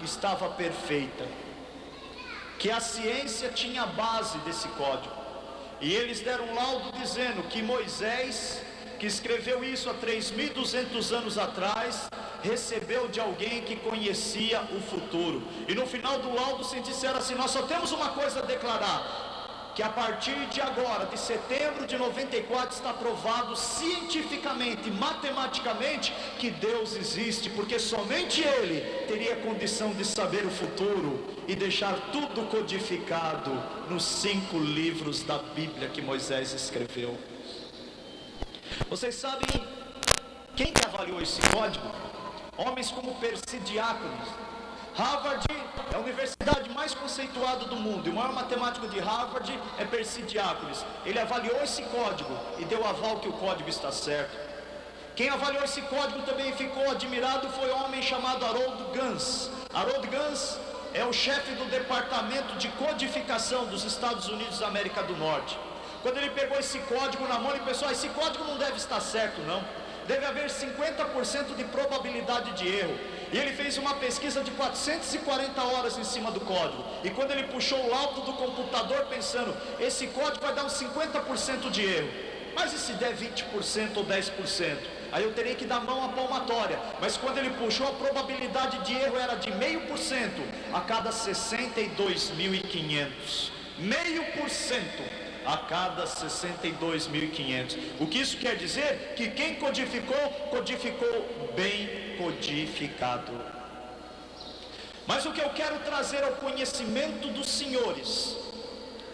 estava perfeita, que a ciência tinha a base desse código. E eles deram um laudo dizendo que Moisés, que escreveu isso há 3.200 anos atrás, recebeu de alguém que conhecia o futuro. E no final do laudo se disseram assim: nós só temos uma coisa a declarar, que a partir de agora, de setembro de 94, está provado cientificamente, matematicamente, que Deus existe, porque somente Ele teria condição de saber o futuro e deixar tudo codificado nos 5 livros da Bíblia que Moisés escreveu. Vocês sabem quem que avaliou esse código? Homens como Percy Diáconis. Harvard é a universidade mais conceituada do mundo, e o maior matemático de Harvard é Percy Diáconis. Ele avaliou esse código e deu aval que o código está certo. Quem avaliou esse código também ficou admirado foi um homem chamado Harold Gans. Harold Gans é o chefe do departamento de codificação dos Estados Unidos da América do Norte. Quando ele pegou esse código na mão, ele pensou: esse código não deve estar certo não, deve haver 50% de probabilidade de erro. E ele fez uma pesquisa de 440 horas em cima do código, e quando ele puxou o laudo do computador pensando: esse código vai dar uns 50% de erro, mas e se der 20% ou 10%? Aí eu terei que dar mão à palmatória. Mas quando ele puxou, a probabilidade de erro era de 0,5% a cada 62.500. 0,5% a cada 62.500. O que isso quer dizer? Que quem codificou, codificou bem codificado. Mas o que eu quero trazer ao conhecimento dos senhores,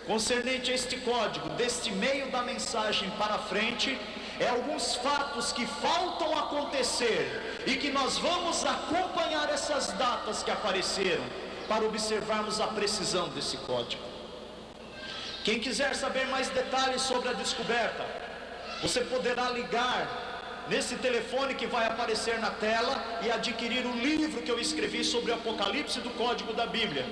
concernente a este código, deste meio da mensagem para frente, é alguns fatos que faltam acontecer e que nós vamos acompanhar essas datas que apareceram para observarmos a precisão desse código. Quem quiser saber mais detalhes sobre a descoberta, você poderá ligar nesse telefone que vai aparecer na tela e adquirir o livro que eu escrevi sobre o Apocalipse do Código da Bíblia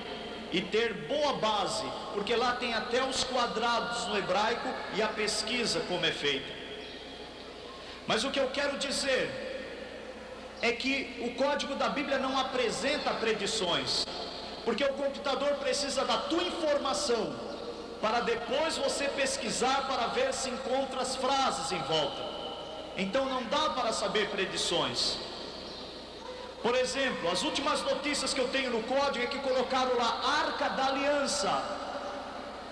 e ter boa base, porque lá tem até os quadrados no hebraico e a pesquisa como é feita. Mas o que eu quero dizer é que o Código da Bíblia não apresenta predições, porque o computador precisa da tua informação para depois você pesquisar para ver se encontra as frases em volta. Então não dá para saber predições. Por exemplo, as últimas notícias que eu tenho no código é que colocaram lá Arca da Aliança,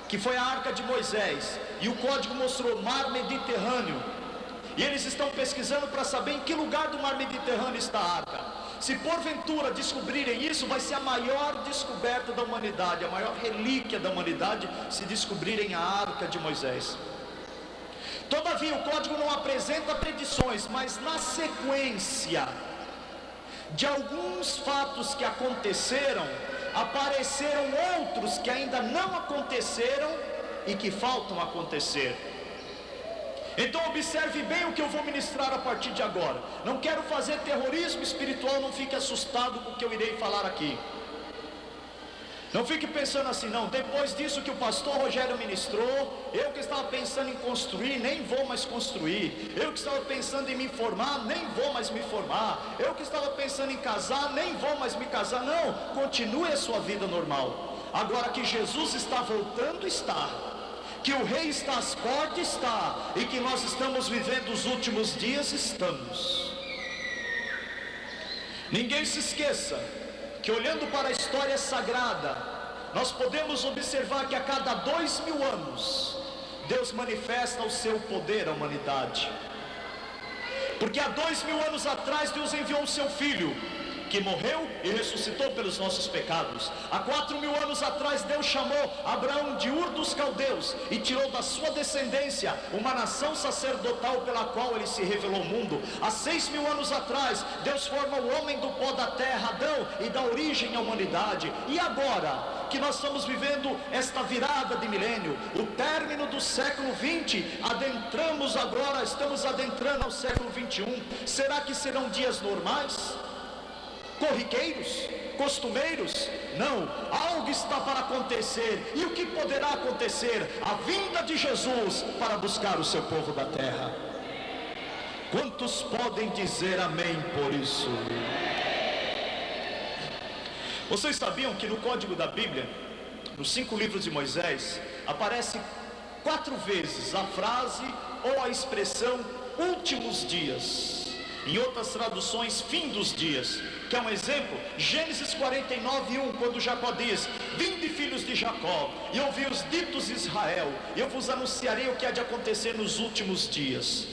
que foi a Arca de Moisés, e o código mostrou Mar Mediterrâneo, e eles estão pesquisando para saber em que lugar do Mar Mediterrâneo está a Arca. Se porventura descobrirem isso, vai ser a maior descoberta da humanidade, a maior relíquia da humanidade, se descobrirem a Arca de Moisés. Todavia, o código não apresenta predições, mas na sequência de alguns fatos que aconteceram, apareceram outros que ainda não aconteceram e que faltam acontecer. Então observe bem o que eu vou ministrar a partir de agora. Não quero fazer terrorismo espiritual, não fique assustado com o que eu irei falar aqui. Não fique pensando assim: não, depois disso que o pastor Rogério ministrou, eu que estava pensando em construir, nem vou mais construir. Eu que estava pensando em me formar, nem vou mais me formar. Eu que estava pensando em casar, nem vou mais me casar. Não, continue a sua vida normal. Agora que Jesus está voltando, está. Que o rei está às portas, está, e que nós estamos vivendo os últimos dias, estamos. Ninguém se esqueça que olhando para a história sagrada, nós podemos observar que a cada 2000 anos, Deus manifesta o seu poder à humanidade. Porque há 2000 anos atrás Deus enviou o seu Filho, que morreu e ressuscitou pelos nossos pecados. Há 4000 anos atrás Deus chamou Abraão de Ur dos Caldeus e tirou da sua descendência uma nação sacerdotal pela qual ele se revelou ao mundo. Há 6000 anos atrás Deus forma o homem do pó da terra, Adão, e dá origem à humanidade. E agora que nós estamos vivendo esta virada de milênio, o término do século 20, estamos adentrando ao século 21. Será que serão dias normais? Corriqueiros? Costumeiros? Não, algo está para acontecer. E o que poderá acontecer? A vinda de Jesus para buscar o seu povo da terra. Quantos podem dizer amém por isso? Vocês sabiam que no código da Bíblia, nos 5 livros de Moisés, aparece 4 vezes a frase ou a expressão últimos dias? Em outras traduções, fim dos dias. Quer um exemplo? Gênesis 49:1, quando Jacó diz: vinde, filhos de Jacó, e ouvi os ditos de Israel, eu vos anunciarei o que há de acontecer nos últimos dias.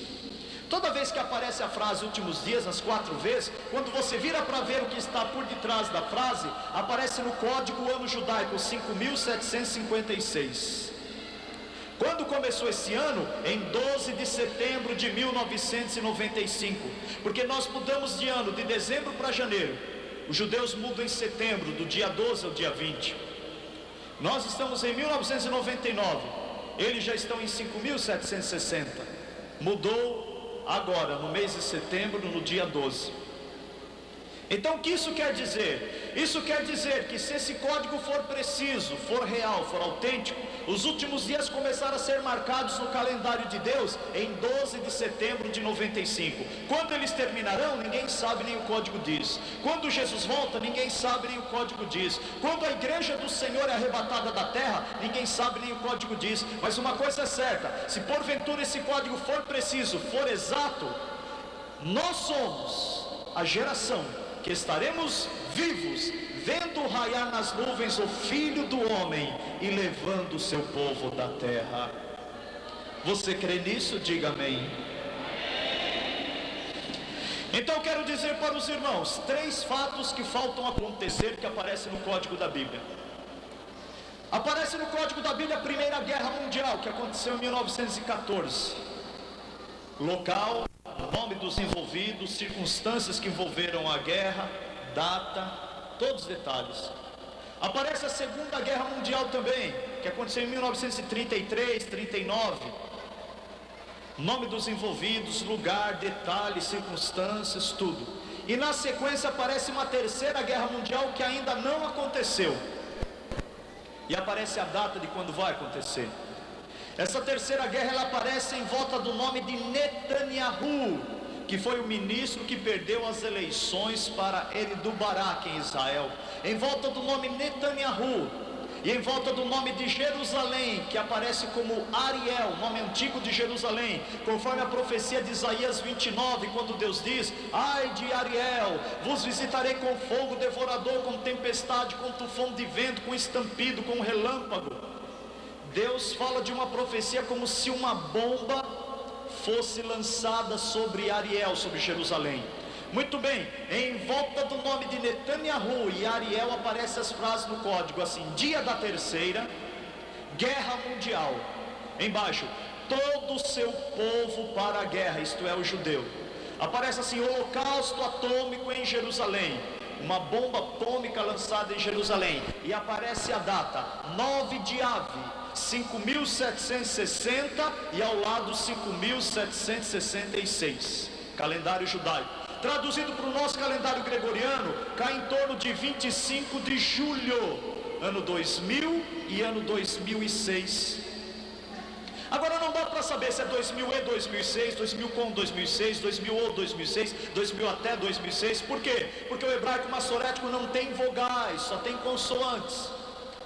Toda vez que aparece a frase últimos dias, as 4 vezes, quando você vira para ver o que está por detrás da frase, aparece no código o ano judaico 5756. Quando começou esse ano? Em 12 de setembro de 1995. Porque nós mudamos de ano, de dezembro para janeiro. Os judeus mudam em setembro, do dia 12 ao dia 20. Nós estamos em 1999. Eles já estão em 5760. Mudou agora, no mês de setembro, no dia 12. Então o que isso quer dizer? Isso quer dizer que se esse código for preciso, for real, for autêntico, os últimos dias começaram a ser marcados no calendário de Deus em 12 de setembro de 95. Quando eles terminarão, ninguém sabe, nem o código diz. Quando Jesus volta, ninguém sabe, nem o código diz. Quando a igreja do Senhor é arrebatada da terra, ninguém sabe, nem o código diz. Mas uma coisa é certa: se porventura esse código for preciso, for exato, nós somos a geração que estaremos vivos, vendo raiar nas nuvens o Filho do Homem e levando o seu povo da terra. Você crê nisso? Diga amém. Então eu quero dizer para os irmãos 3 fatos que faltam acontecer, que aparecem no código da Bíblia. Aparece no código da Bíblia a Primeira Guerra Mundial, que aconteceu em 1914. Local, nome dos envolvidos, circunstâncias que envolveram a guerra, data, todos os detalhes. Aparece a Segunda Guerra Mundial também, que aconteceu em 1933, 39. Nome dos envolvidos, lugar, detalhes, circunstâncias, tudo. E na sequência aparece uma Terceira Guerra Mundial que ainda não aconteceu. E aparece a data de quando vai acontecer. Essa Terceira Guerra, ela aparece em volta do nome de Netanyahu, que foi o ministro que perdeu as eleições para Eridu Barak em Israel. Em volta do nome Netanyahu e em volta do nome de Jerusalém, que aparece como Ariel, nome antigo de Jerusalém, conforme a profecia de Isaías 29, quando Deus diz: ai de Ariel, vos visitarei com fogo devorador, com tempestade, com tufão de vento, com estampido, com relâmpago. Deus fala de uma profecia como se uma bomba fosse lançada sobre Ariel, sobre Jerusalém. Muito bem, em volta do nome de Netanyahu e Ariel aparecem as frases no código assim: dia da Terceira Guerra Mundial. Embaixo: todo o seu povo para a guerra, isto é, o judeu. Aparece assim: holocausto atômico em Jerusalém, uma bomba atômica lançada em Jerusalém. E aparece a data 9 de Ave 5760 e ao lado 5766, calendário judaico. Traduzido para o nosso calendário gregoriano, cai em torno de 25 de julho, ano 2000 e ano 2006. Agora não dá para saber se é 2000 e 2006, 2000 com 2006, 2000 ou 2006, 2000 até 2006. Por quê? Porque o hebraico massorético não tem vogais, só tem consoantes.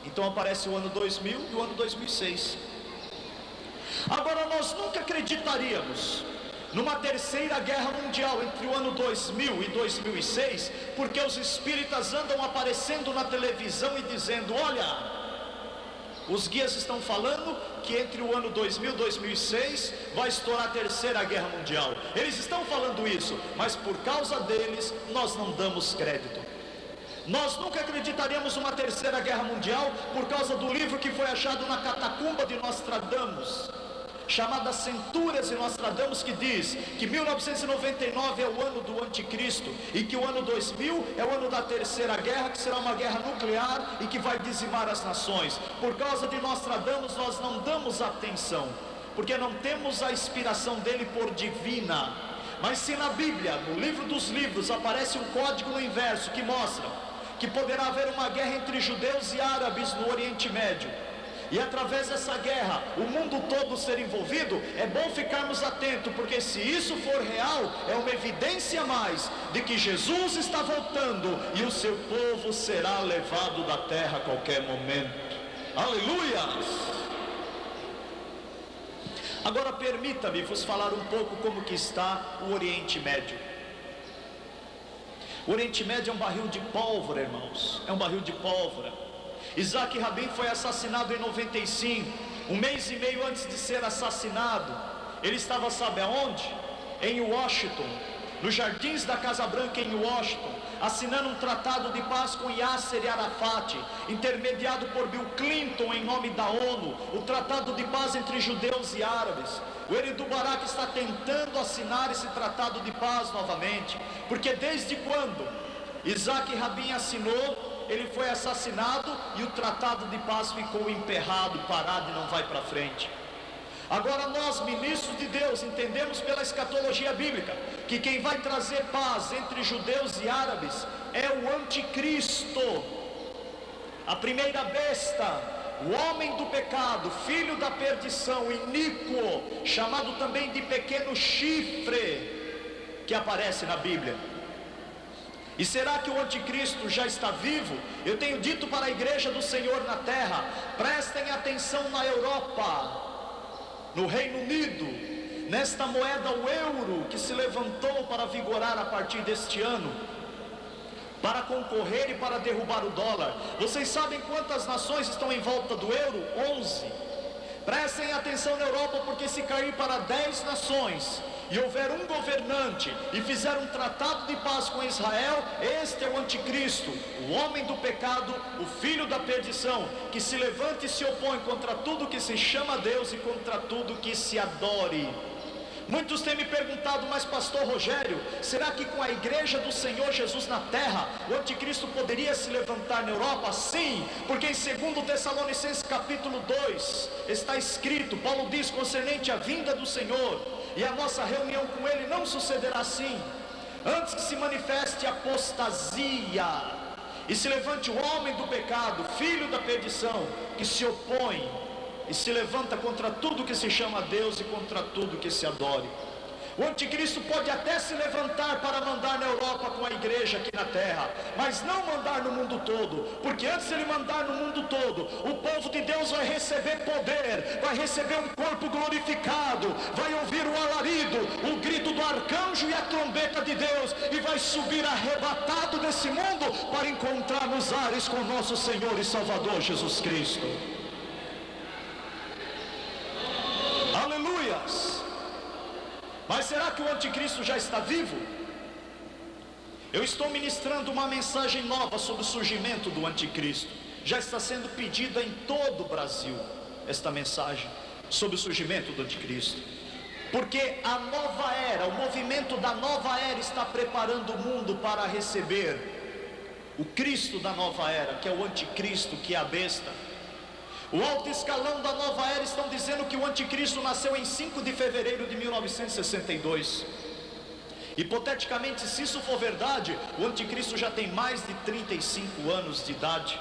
Então aparece o ano 2000 e o ano 2006. Agora nós nunca acreditaríamos numa terceira guerra mundial entre o ano 2000 e 2006, porque os espíritas andam aparecendo na televisão e dizendo: olha, os guias estão falando que entre o ano 2000 e 2006 vai estourar a terceira guerra mundial. Eles estão falando isso, mas por causa deles nós não damos crédito. Nós nunca acreditaríamos numa terceira guerra mundial por causa do livro que foi achado na catacumba de Nostradamus, chamada Centúrias de Nostradamus, que diz que 1999 é o ano do anticristo e que o ano 2000 é o ano da terceira guerra, que será uma guerra nuclear e que vai dizimar as nações. Por causa de Nostradamus nós não damos atenção, porque não temos a inspiração dele por divina. Mas se na Bíblia, no livro dos livros, aparece um código no inverso que mostra que poderá haver uma guerra entre judeus e árabes no Oriente Médio, e através dessa guerra o mundo todo ser envolvido, é bom ficarmos atentos, porque se isso for real, é uma evidência a mais de que Jesus está voltando e o seu povo será levado da terra a qualquer momento. Aleluia! Agora permita-me vos falar um pouco como que está o Oriente Médio. O Oriente Médio é um barril de pólvora, irmãos, é um barril de pólvora. Isaac Rabin foi assassinado em 95, um mês e meio antes de ser assassinado, ele estava, sabe aonde? Em Washington, nos jardins da Casa Branca em Washington, assinando um tratado de paz com Yasser Arafat, intermediado por Bill Clinton em nome da ONU, o tratado de paz entre judeus e árabes. O Eridu Barak está tentando assinar esse tratado de paz novamente, porque desde quando Isaac Rabin assinou, ele foi assassinado e o tratado de paz ficou emperrado, parado e não vai para frente. Agora nós, ministros de Deus, entendemos pela escatologia bíblica que quem vai trazer paz entre judeus e árabes é o anticristo, a primeira besta, o homem do pecado, filho da perdição, iníquo, chamado também de pequeno chifre, que aparece na Bíblia. E será que o anticristo já está vivo? Eu tenho dito para a igreja do Senhor na terra: prestem atenção na Europa, no Reino Unido, nesta moeda, o euro, que se levantou para vigorar a partir deste ano, para concorrer e para derrubar o dólar. Vocês sabem quantas nações estão em volta do euro? 11. Prestem atenção na Europa, porque se cair para 10 nações e houver um governante e fizer um tratado de paz com Israel, este é o anticristo, o homem do pecado, o filho da perdição, que se levanta e se opõe contra tudo que se chama Deus e contra tudo que se adore. Muitos têm me perguntado: mas pastor Rogério, será que com a igreja do Senhor Jesus na terra, o anticristo poderia se levantar na Europa? Sim, porque em 2 Tessalonicenses capítulo 2, está escrito, Paulo diz concernente à vinda do Senhor, e a nossa reunião com ele não sucederá assim, antes que se manifeste a apostasia, e se levante o homem do pecado, filho da perdição, que se opõe e se levanta contra tudo que se chama Deus e contra tudo que se adore. O anticristo pode até se levantar para mandar na Europa com a igreja aqui na terra, mas não mandar no mundo todo, porque antes de ele mandar no mundo todo, o povo de Deus vai receber poder, vai receber um corpo glorificado, vai ouvir o alarido, o grito do arcanjo e a trombeta de Deus, e vai subir arrebatado desse mundo para encontrar nos ares com nosso Senhor e Salvador Jesus Cristo. Aleluias! Mas será que o anticristo já está vivo? Eu estou ministrando uma mensagem nova sobre o surgimento do anticristo. Já está sendo pedida em todo o Brasil esta mensagem sobre o surgimento do anticristo, porque a nova era, o movimento da nova era está preparando o mundo para receber o Cristo da nova era, que é o anticristo, que é a besta. O alto escalão da nova era estão dizendo que o anticristo nasceu em 5 de fevereiro de 1962. Hipoteticamente, se isso for verdade, o anticristo já tem mais de 35 anos de idade.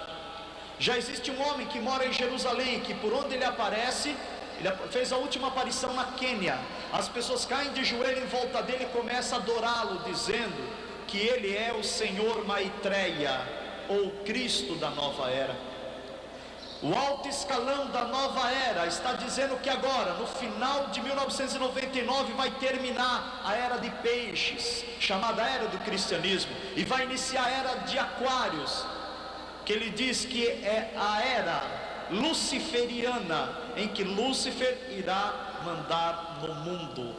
Já existe um homem que mora em Jerusalém, que por onde ele aparece, ele fez a última aparição na Quênia. As pessoas caem de joelho em volta dele e começam a adorá-lo, dizendo que ele é o Senhor Maitreya, ou Cristo da nova era. O alto escalão da nova era está dizendo que agora, no final de 1999, vai terminar a era de peixes, chamada era do cristianismo, e vai iniciar a era de aquários, que ele diz que é a era luciferiana, em que Lúcifer irá mandar no mundo.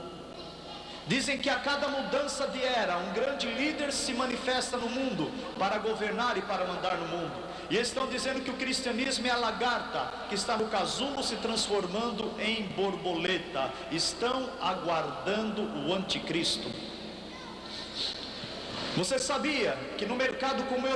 Dizem que a cada mudança de era, um grande líder se manifesta no mundo para governar e para mandar no mundo. E eles estão dizendo que o cristianismo é a lagarta que está no casulo se transformando em borboleta. Estão aguardando o anticristo. Você sabia que no mercado comum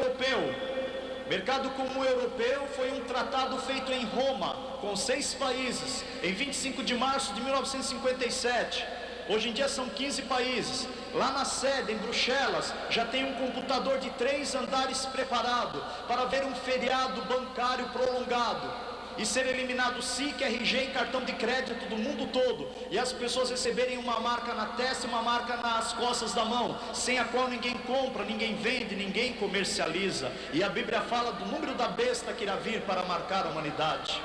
europeu foi um tratado feito em Roma, com 6 países, em 25 de março de 1957. Hoje em dia são 15 países. Lá na sede, em Bruxelas, já tem um computador de 3 andares preparado para ver um feriado bancário prolongado e ser eliminado SIC, RG e cartão de crédito do mundo todo, e as pessoas receberem uma marca na testa e uma marca nas costas da mão, sem a qual ninguém compra, ninguém vende, ninguém comercializa. E a Bíblia fala do número da besta que irá vir para marcar a humanidade.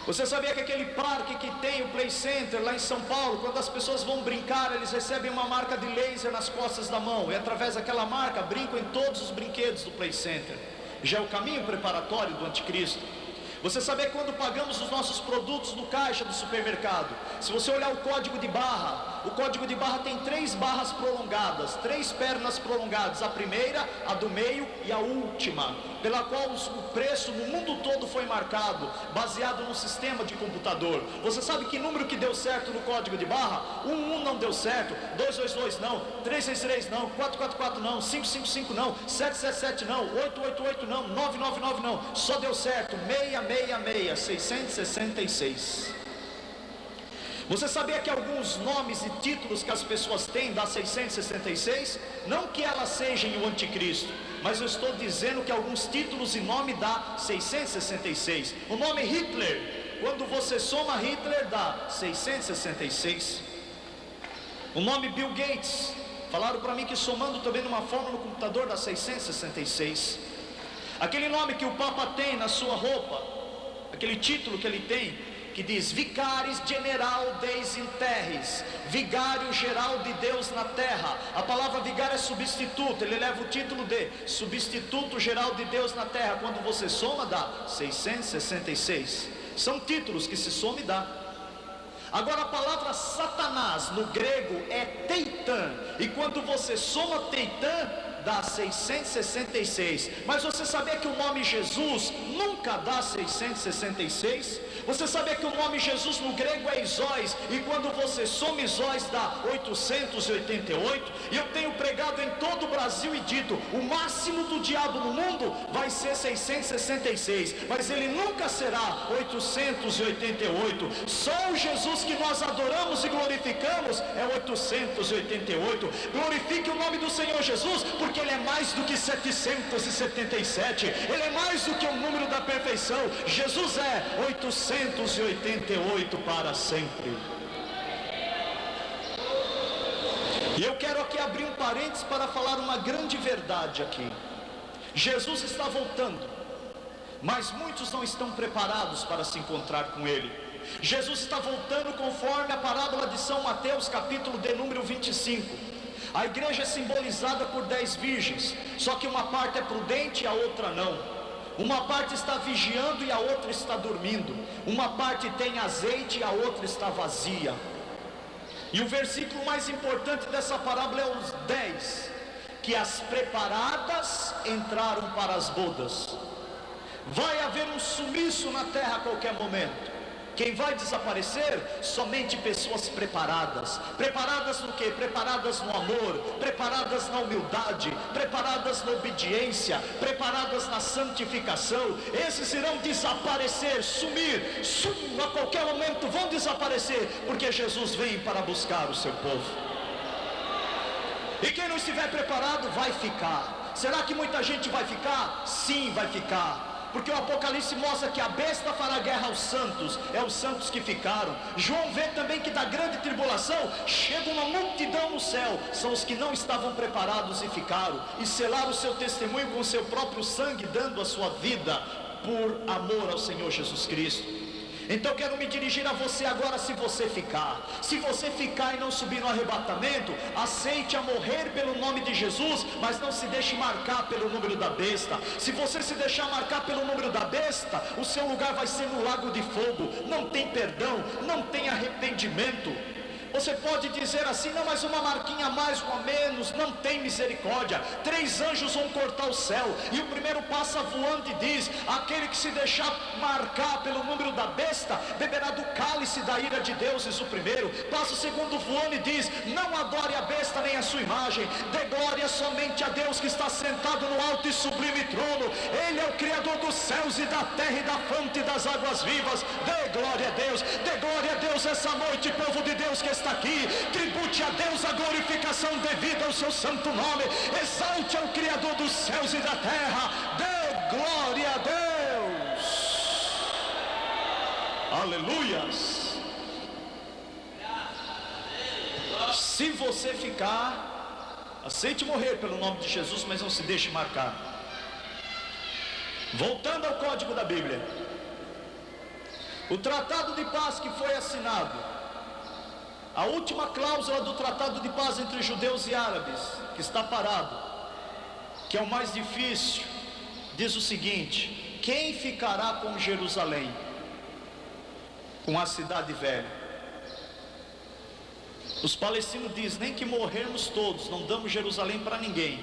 Você sabia que aquele parque que tem o Play Center lá em São Paulo, quando as pessoas vão brincar, eles recebem uma marca de laser nas costas da mão, e através daquela marca brincam em todos os brinquedos do Play Center? Já é o caminho preparatório do anticristo. Você sabia quando pagamos os nossos produtos no caixa do supermercado, se você olhar o código de barra tem 3 barras prolongadas, 3 pernas prolongadas, a primeira, a do meio e a última, pela qual o preço no mundo todo foi marcado, baseado no sistema de computador. Você sabe que número que deu certo no código de barra? 11 não deu certo, 222 não, 363 não, 444 não, 555 não, 777 não, 888 não, 999 não, só deu certo 666. Você sabia que alguns nomes e títulos que as pessoas têm da 666, não que elas sejam o anticristo, mas eu estou dizendo que alguns títulos e nome dá 666. O nome Hitler, quando você soma Hitler, dá 666. O nome Bill Gates, falaram para mim que somando também numa fórmula no computador dá 666. Aquele nome que o Papa tem na sua roupa, aquele título que ele tem, que diz Vicaris General Deis in Terris, vigário geral de Deus na terra. A palavra vigário é substituto, ele leva o título de substituto geral de Deus na terra. Quando você soma dá 666. São títulos que se soma e dá. Agora a palavra Satanás no grego é Teitã, e quando você soma Teitã dá 666. Mas você sabia que o nome Jesus nunca dá 666? Você sabia que o nome Jesus no grego é Isóis, e quando você soma Isóis dá 888? E eu tenho pregado em todo o Brasil e dito, o máximo do diabo no mundo vai ser 666, mas ele nunca será 888. Só o Jesus que nós adoramos e glorificamos é 888. Glorifique o nome do Senhor Jesus, porque ele é mais do que 777, ele é mais do que o número da perfeição. Jesus é 888 para sempre. E eu quero aqui abrir um parênteses para falar uma grande verdade aqui. Jesus está voltando, mas muitos não estão preparados para se encontrar com ele. Jesus está voltando conforme a parábola de São Mateus, capítulo de número 25. A igreja é simbolizada por 10 virgens, só que uma parte é prudente e a outra não. Uma parte está vigiando e a outra está dormindo. Uma parte tem azeite e a outra está vazia. E o versículo mais importante dessa parábola é os 10, que as preparadas entraram para as bodas. Vai haver um sumiço na terra a qualquer momento. Quem vai desaparecer? Somente pessoas preparadas. Preparadas no quê? Preparadas no amor, preparadas na humildade, preparadas na obediência, preparadas na santificação. Esses irão desaparecer, sumir, a qualquer momento vão desaparecer, porque Jesus vem para buscar o seu povo. E quem não estiver preparado vai ficar. Será que muita gente vai ficar? Sim, vai ficar. Porque o Apocalipse mostra que a besta fará guerra aos santos, é os santos que ficaram. João vê também que da grande tribulação chega uma multidão no céu, são os que não estavam preparados e ficaram, e selaram o seu testemunho com o seu próprio sangue, dando a sua vida por amor ao Senhor Jesus Cristo. Então eu quero me dirigir a você agora. Se você ficar e não subir no arrebatamento, aceite a morrer pelo nome de Jesus, mas não se deixe marcar pelo número da besta. Se você se deixar marcar pelo número da besta, o seu lugar vai ser no lago de fogo. Não tem perdão, não tem arrependimento. Você pode dizer assim: não, mas uma marquinha a mais ou a menos, não tem misericórdia. 3 anjos vão cortar o céu, e o primeiro passa voando e diz: aquele que se deixar marcar pelo número da besta, beberá do cálice da ira de Deus. Diz o primeiro. Passa o segundo voando e diz: não adore a besta nem a sua imagem, dê glória somente a Deus que está sentado no alto e sublime trono. Ele é o Criador dos céus e da terra e da fonte das águas vivas. Dê glória a Deus, dê glória a Deus essa noite, povo de Deus que está aqui. Tribute a Deus a glorificação devida ao seu santo nome. Exalte ao Criador dos céus e da terra. Dê glória a Deus. Aleluias. Se você ficar, aceite morrer pelo nome de Jesus, mas não se deixe marcar. Voltando ao código da Bíblia, o tratado de paz que foi assinado, a última cláusula do tratado de paz entre judeus e árabes, que está parado, que é o mais difícil, diz o seguinte: quem ficará com Jerusalém? Com a cidade velha? Os palestinos dizem: nem que morrermos todos, não damos Jerusalém para ninguém.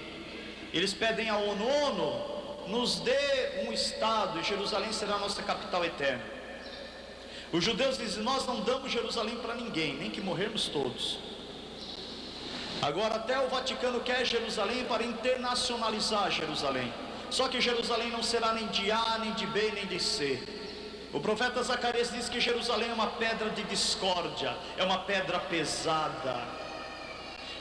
Eles pedem à ONU: ONU, nos dê um estado e Jerusalém será a nossa capital eterna. Os judeus dizem: nós não damos Jerusalém para ninguém, nem que morrermos todos. Agora até o Vaticano quer Jerusalém para internacionalizar Jerusalém. Só que Jerusalém não será nem de A, nem de B, nem de C. O profeta Zacarias diz que Jerusalém é uma pedra de discórdia, é uma pedra pesada.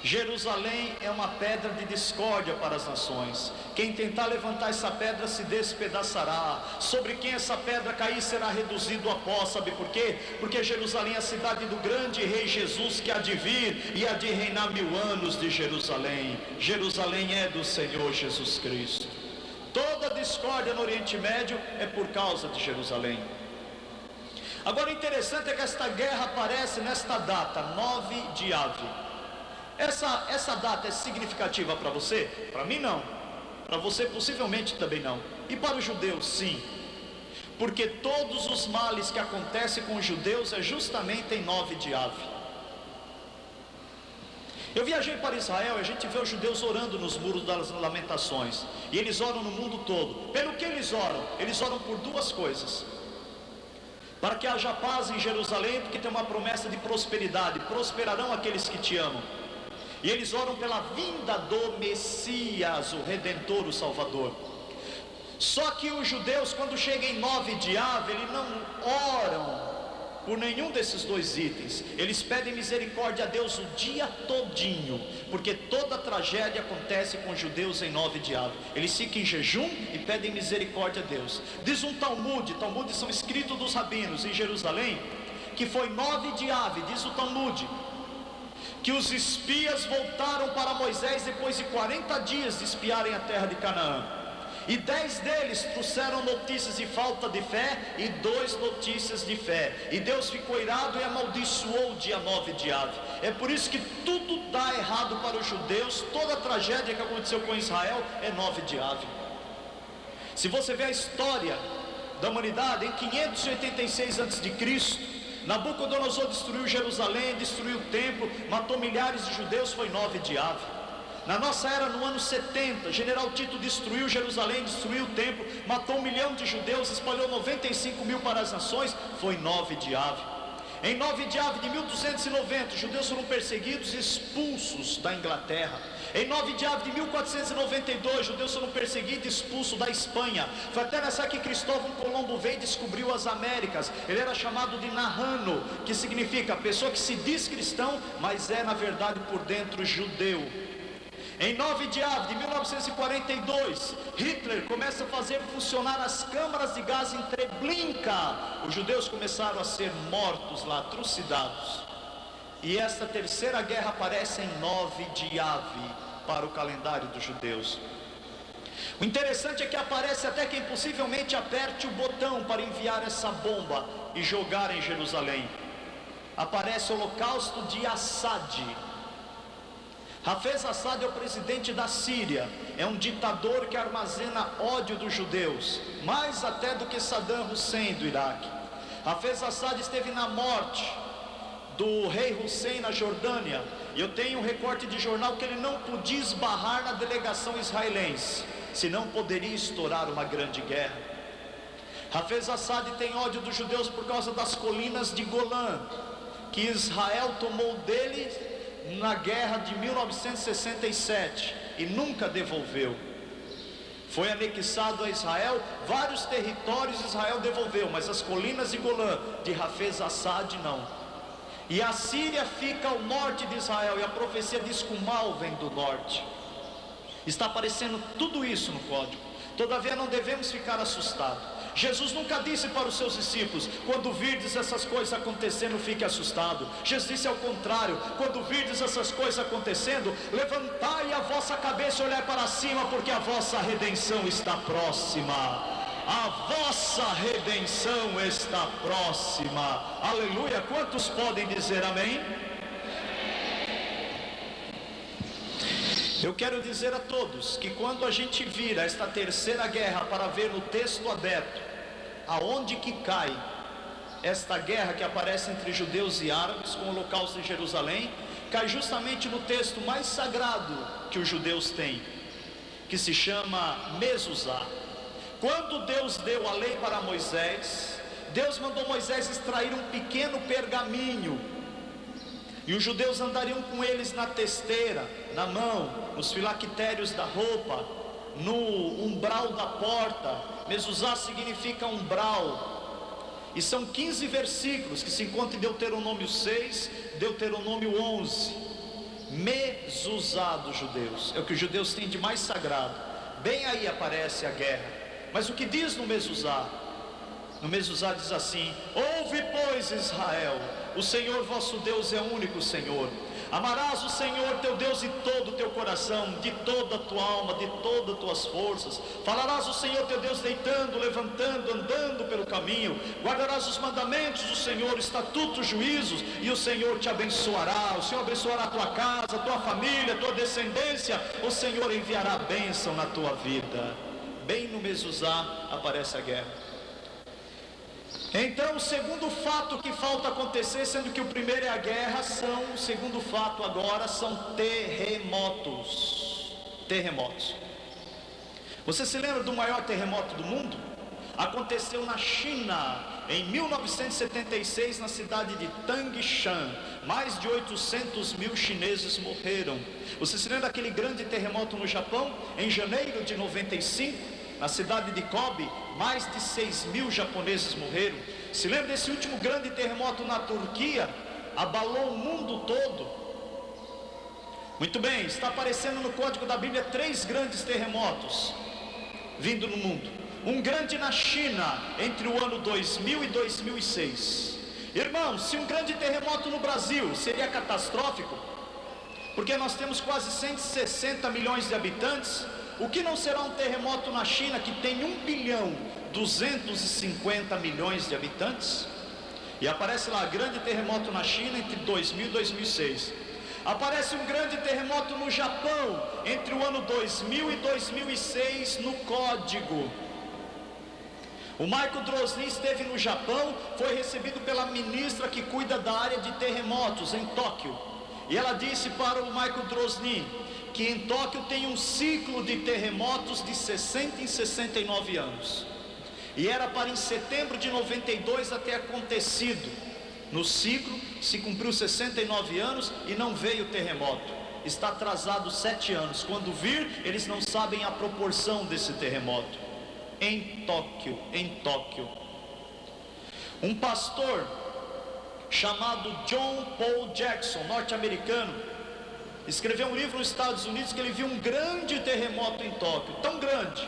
Jerusalém é uma pedra de discórdia para as nações. Quem tentar levantar essa pedra se despedaçará. Sobre quem essa pedra cair será reduzido a pó. Sabe por quê? Porque Jerusalém é a cidade do grande rei Jesus, que há de vir e há de reinar 1000 anos de Jerusalém. Jerusalém é do Senhor Jesus Cristo. Toda discórdia no Oriente Médio é por causa de Jerusalém. Agora o interessante é que esta guerra aparece nesta data, 9 de Ave. Essa data é significativa para você? Para mim não. Para você possivelmente também não. E para os judeus sim. Porque todos os males que acontecem com os judeus é justamente em 9 de Ave. Eu viajei para Israel e a gente vê os judeus orando nos muros das lamentações. E eles oram no mundo todo. Pelo que eles oram? Eles oram por 2 coisas. Para que haja paz em Jerusalém, porque tem uma promessa de prosperidade. Prosperarão aqueles que te amam. E eles oram pela vinda do Messias, o Redentor, o Salvador. Só que os judeus, quando chegam em 9 de Ave, eles não oram por nenhum desses 2 itens. Eles pedem misericórdia a Deus o dia todinho, porque toda tragédia acontece com os judeus em 9 de Ave. Eles ficam em jejum e pedem misericórdia a Deus. Diz um Talmud são escritos dos rabinos em Jerusalém, que foi 9 de Ave, diz o Talmud, que os espias voltaram para Moisés depois de 40 dias de espiarem a terra de Canaã. E 10 deles trouxeram notícias de falta de fé e 2 notícias de fé. E Deus ficou irado e amaldiçoou o dia 9 de Ave. É por isso que tudo dá errado para os judeus. Toda a tragédia que aconteceu com Israel é 9 de Ave. Se você vê a história da humanidade, em 586 a.C., Nabucodonosor destruiu Jerusalém, destruiu o templo, matou milhares de judeus, foi 9 de Ave. Na nossa era, no ano 70, General Tito destruiu Jerusalém, destruiu o templo, matou 1 milhão de judeus, espalhou 95 mil para as nações, foi 9 de Ave. Em 9 de Ave de 1290, os judeus foram perseguidos e expulsos da Inglaterra. Em 9 de Ave de 1492, os judeus foram perseguidos e expulsos da Espanha. Foi até nessa que Cristóvão Colombo veio e descobriu as Américas. Ele era chamado de narrano, que significa pessoa que se diz cristão, mas é na verdade por dentro judeu. Em 9 de Ave de 1942, Hitler começa a fazer funcionar as câmaras de gás em Treblinka. Os judeus começaram a ser mortos lá, trucidados. E esta terceira guerra aparece em 9 de Ave para o calendário dos judeus. O interessante é que aparece até quem possivelmente aperte o botão para enviar essa bomba e jogar em Jerusalém. Aparece o holocausto de Assad. Hafez Assad é o presidente da Síria, é um ditador que armazena ódio dos judeus, mais até do que Saddam Hussein do Iraque. Hafez Assad esteve na morte do rei Hussein na Jordânia, e eu tenho um recorte de jornal que ele não podia esbarrar na delegação israelense, senão poderia estourar uma grande guerra. Hafez Assad tem ódio dos judeus por causa das colinas de Golã, que Israel tomou dele na guerra de 1967 e nunca devolveu. Foi anexado a Israel, vários territórios Israel devolveu, mas as colinas de Golã de Hafez Assad não. E a Síria fica ao norte de Israel, e a profecia diz que o mal vem do norte. Está aparecendo tudo isso no código. Todavia não devemos ficar assustados. Jesus nunca disse para os seus discípulos: quando virdes essas coisas acontecendo, fique assustado. Jesus disse ao contrário: quando virdes essas coisas acontecendo, levantai a vossa cabeça e olhai para cima, porque a vossa redenção está próxima. A vossa redenção está próxima. Aleluia. Quantos podem dizer amém? Eu quero dizer a todos que quando a gente vira esta terceira guerra para ver no texto aberto aonde que cai esta guerra que aparece entre judeus e árabes com o holocausto em Jerusalém, cai justamente no texto mais sagrado que os judeus têm, que se chama Mezuzá. Quando Deus deu a lei para Moisés, Deus mandou Moisés extrair um pequeno pergaminho, e os judeus andariam com eles na testeira, na mão, nos filactérios da roupa, no umbral da porta. Mezuzá significa umbral, e são 15 versículos que se encontram em Deuteronômio 6, Deuteronômio 11. Mezuzá dos judeus, é o que os judeus têm de mais sagrado. Bem aí aparece a guerra. Mas o que diz no Mezuzá? No Mezuzá diz assim: ouve, pois, Israel, o Senhor vosso Deus é o único Senhor. Amarás o Senhor teu Deus de todo o teu coração, de toda a tua alma, de todas as tuas forças. Falarás o Senhor teu Deus deitando, levantando, andando pelo caminho. Guardarás os mandamentos do Senhor, estatutos, juízos, e o Senhor te abençoará. O Senhor abençoará a tua casa, a tua família, a tua descendência. O Senhor enviará bênção na tua vida. Bem no Mezuzá aparece a guerra. Então, o segundo fato que falta acontecer, sendo que o primeiro é a guerra, o segundo fato agora são terremotos. Terremotos. Você se lembra do maior terremoto do mundo? Aconteceu na China, em 1976, na cidade de Tangshan. Mais de 800 mil chineses morreram. Você se lembra daquele grande terremoto no Japão, em janeiro de 95? Na cidade de Kobe, mais de 6 mil japoneses morreram. Se lembra desse último grande terremoto na Turquia? Abalou o mundo todo. Muito bem, está aparecendo no código da Bíblia 3 grandes terremotos vindo no mundo. Um grande na China, entre o ano 2000 e 2006. Irmãos, se um grande terremoto no Brasil seria catastrófico, porque nós temos quase 160 milhões de habitantes, o que não será um terremoto na China, que tem 1.250 bilhões de habitantes? E aparece lá, grande terremoto na China entre 2000 e 2006. Aparece um grande terremoto no Japão, entre o ano 2000 e 2006, no código. O Michael Drosnin esteve no Japão, foi recebido pela ministra que cuida da área de terremotos em Tóquio. E ela disse para o Michael Drosnin que em Tóquio tem um ciclo de terremotos de 60 em 69 anos. E era para em setembro de 92 ter acontecido. No ciclo se cumpriu 69 anos e não veio o terremoto. Está atrasado 7 anos. Quando vir, eles não sabem a proporção desse terremoto. Em Tóquio. Um pastor chamado John Paul Jackson, norte-americano, escreveu um livro nos Estados Unidos que ele viu um grande terremoto em Tóquio, tão grande,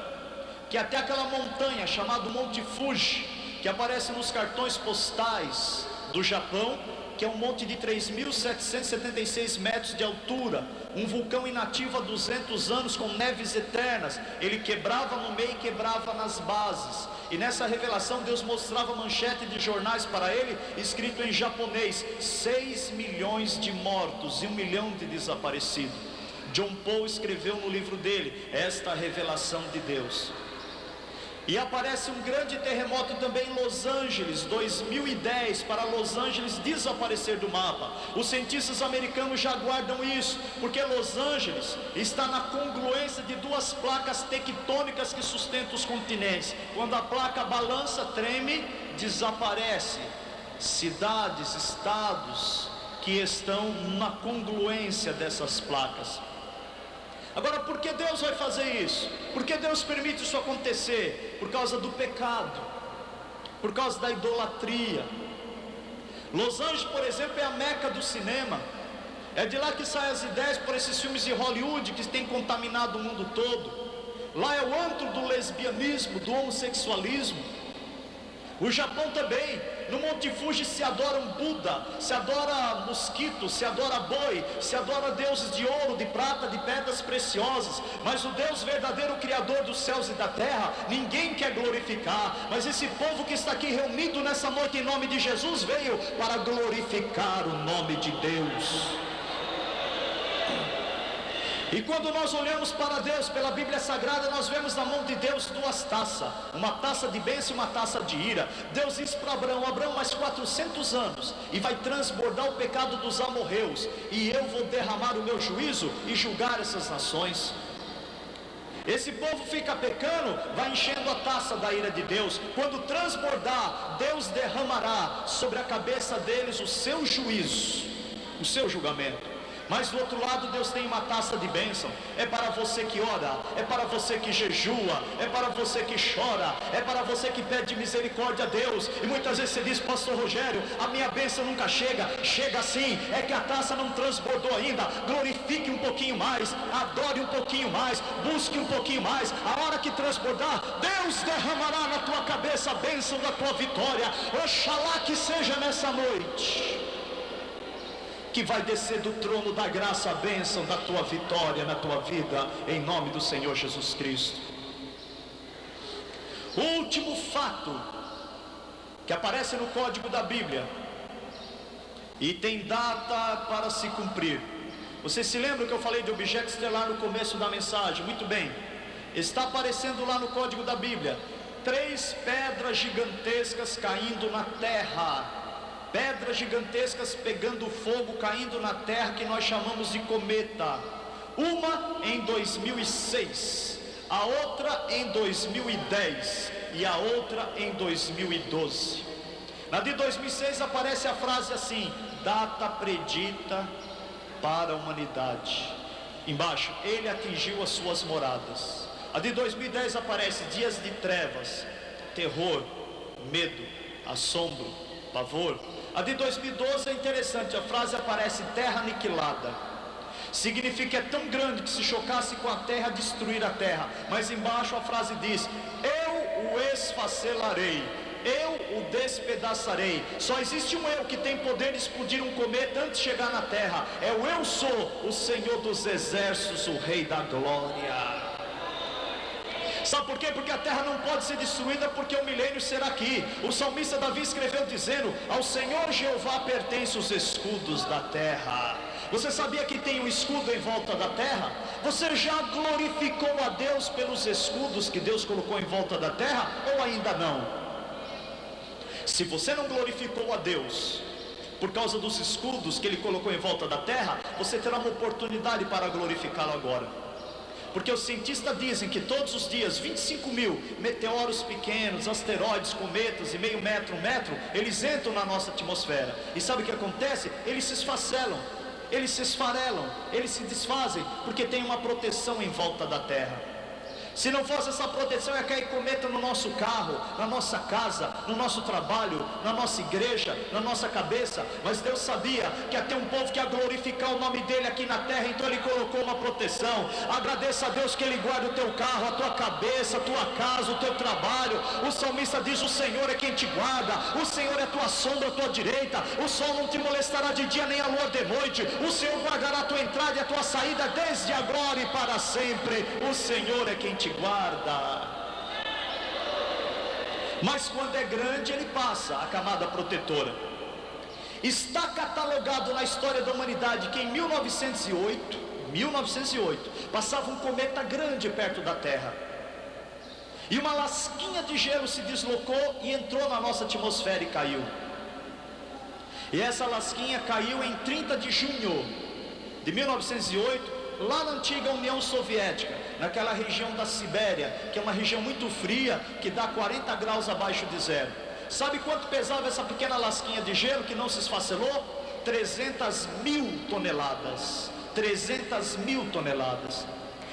que até aquela montanha chamada Monte Fuji, que aparece nos cartões postais do Japão, que é um monte de 3.776 metros de altura, um vulcão inativo há 200 anos com neves eternas. Ele quebrava no meio e quebrava nas bases. E nessa revelação Deus mostrava manchete de jornais para ele, escrito em japonês: 6 milhões de mortos e 1 milhão de desaparecidos. John Paul escreveu no livro dele esta revelação de Deus. E aparece um grande terremoto também em Los Angeles, 2010, para Los Angeles desaparecer do mapa. Os cientistas americanos já aguardam isso, porque Los Angeles está na congruência de duas placas tectônicas que sustentam os continentes. Quando a placa balança, treme, desaparece. Cidades, estados que estão na congruência dessas placas. Agora, por que Deus vai fazer isso? Por que Deus permite isso acontecer? Por causa do pecado, por causa da idolatria. Los Angeles, por exemplo, é a meca do cinema. É de lá que saem as ideias por esses filmes de Hollywood que têm contaminado o mundo todo. Lá é o antro do lesbianismo, do homossexualismo. O Japão também. No Monte Fuji se adora um Buda, se adora mosquito, se adora boi, se adora deuses de ouro, de prata, de pedras preciosas. Mas o Deus verdadeiro, Criador dos céus e da terra, ninguém quer glorificar. Mas esse povo que está aqui reunido nessa noite em nome de Jesus veio para glorificar o nome de Deus. E quando nós olhamos para Deus pela Bíblia Sagrada, nós vemos na mão de Deus duas taças, uma taça de bênção e uma taça de ira. Deus diz para Abraão: Abraão, mais 400 anos e vai transbordar o pecado dos amorreus, e eu vou derramar o meu juízo e julgar essas nações. Esse povo fica pecando, vai enchendo a taça da ira de Deus. Quando transbordar, Deus derramará sobre a cabeça deles o seu juízo, o seu julgamento. Mas do outro lado, Deus tem uma taça de bênção. É para você que ora, é para você que jejua, é para você que chora, é para você que pede misericórdia a Deus. E muitas vezes você diz: pastor Rogério, a minha bênção nunca chega. Chega sim, é que a taça não transbordou ainda. Glorifique um pouquinho mais, adore um pouquinho mais, busque um pouquinho mais. A hora que transbordar, Deus derramará na tua cabeça a bênção da tua vitória. Oxalá que seja nessa noite que vai descer do trono da graça a bênção da tua vitória na tua vida, em nome do Senhor Jesus Cristo. O último fato que aparece no código da Bíblia e tem data para se cumprir. Você se lembra que eu falei de objeto estelar no começo da mensagem? Muito bem, está aparecendo lá no código da Bíblia 3 pedras gigantescas caindo na terra. Pedras gigantescas pegando fogo, caindo na terra, que nós chamamos de cometa. Uma em 2006, a outra em 2010 e a outra em 2012. Na de 2006 aparece a frase assim: data predita para a humanidade. Embaixo: ele atingiu as suas moradas. A de 2010 aparece: dias de trevas, terror, medo, assombro, pavor. A de 2012 é interessante, a frase aparece: terra aniquilada. Significa que é tão grande que se chocasse com a terra, destruir a terra. Mas embaixo a frase diz: eu o esfacelarei, eu o despedaçarei. Só existe um eu que tem poder de explodir um cometa antes de chegar na terra. É o eu sou, o Senhor dos exércitos, o Rei da glória. Sabe por quê? Porque a terra não pode ser destruída, porque o milênio será aqui. O salmista Davi escreveu dizendo: ao Senhor Jeová pertencem os escudos da terra. Você sabia que tem um escudo em volta da terra? Você já glorificou a Deus pelos escudos que Deus colocou em volta da terra, ou ainda não? Se você não glorificou a Deus por causa dos escudos que Ele colocou em volta da terra, você terá uma oportunidade para glorificá-lo agora. Porque os cientistas dizem que todos os dias 25 mil meteoros pequenos, asteroides, cometas e meio metro, 1 metro, eles entram na nossa atmosfera. E sabe o que acontece? Eles se esfacelam, eles se esfarelam, eles se desfazem, porque tem uma proteção em volta da terra. Se não fosse essa proteção, ia cair cometa no nosso carro, na nossa casa, no nosso trabalho, na nossa igreja, na nossa cabeça. Mas Deus sabia que ia ter um povo que ia glorificar o nome dele aqui na terra, então Ele colocou uma proteção. Agradeça a Deus que Ele guarda o teu carro, a tua cabeça, a tua casa, o teu trabalho. O salmista diz: o Senhor é quem te guarda, o Senhor é a tua sombra, a tua direita, o sol não te molestará de dia, nem a lua de noite. O Senhor guardará a tua entrada e a tua saída, desde agora e para sempre. O Senhor é quem te guarda. Mas quando é grande, ele passa a camada protetora. Está catalogado na história da humanidade que em 1908 passava um cometa grande perto da Terra, e uma lasquinha de gelo se deslocou e entrou na nossa atmosfera e caiu. E essa lasquinha caiu em 30 de junho de 1908, lá na antiga União Soviética, naquela região da Sibéria, que é uma região muito fria, que dá 40 graus abaixo de zero. Sabe quanto pesava essa pequena lasquinha de gelo que não se esfacelou? 300.000 toneladas. 300.000 toneladas.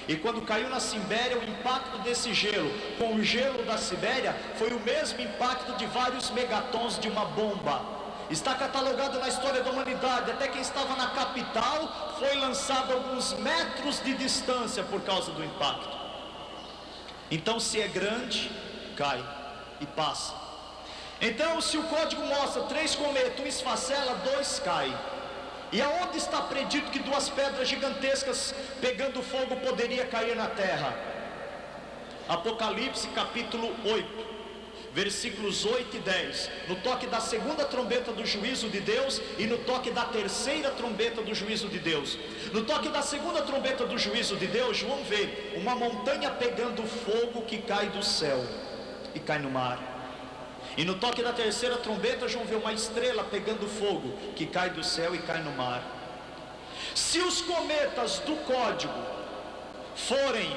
E quando caiu na Sibéria, o impacto desse gelo com o gelo da Sibéria foi o mesmo impacto de vários megatons de uma bomba. Está catalogado na história da humanidade, até quem estava na capital foi lançado a alguns metros de distância por causa do impacto. Então, se é grande, cai e passa. Então, se o código mostra 3 cometas, um esfacela, 2 cai. E aonde está predito que 2 pedras gigantescas pegando fogo poderia cair na terra? Apocalipse capítulo 8. Versículos 8 e 10, no toque da segunda trombeta do juízo de Deus e no toque da terceira trombeta do juízo de Deus. No toque da segunda trombeta do juízo de Deus, João vê uma montanha pegando fogo que cai do céu e cai no mar. E no toque da terceira trombeta, João vê uma estrela pegando fogo que cai do céu e cai no mar. Se os cometas do código forem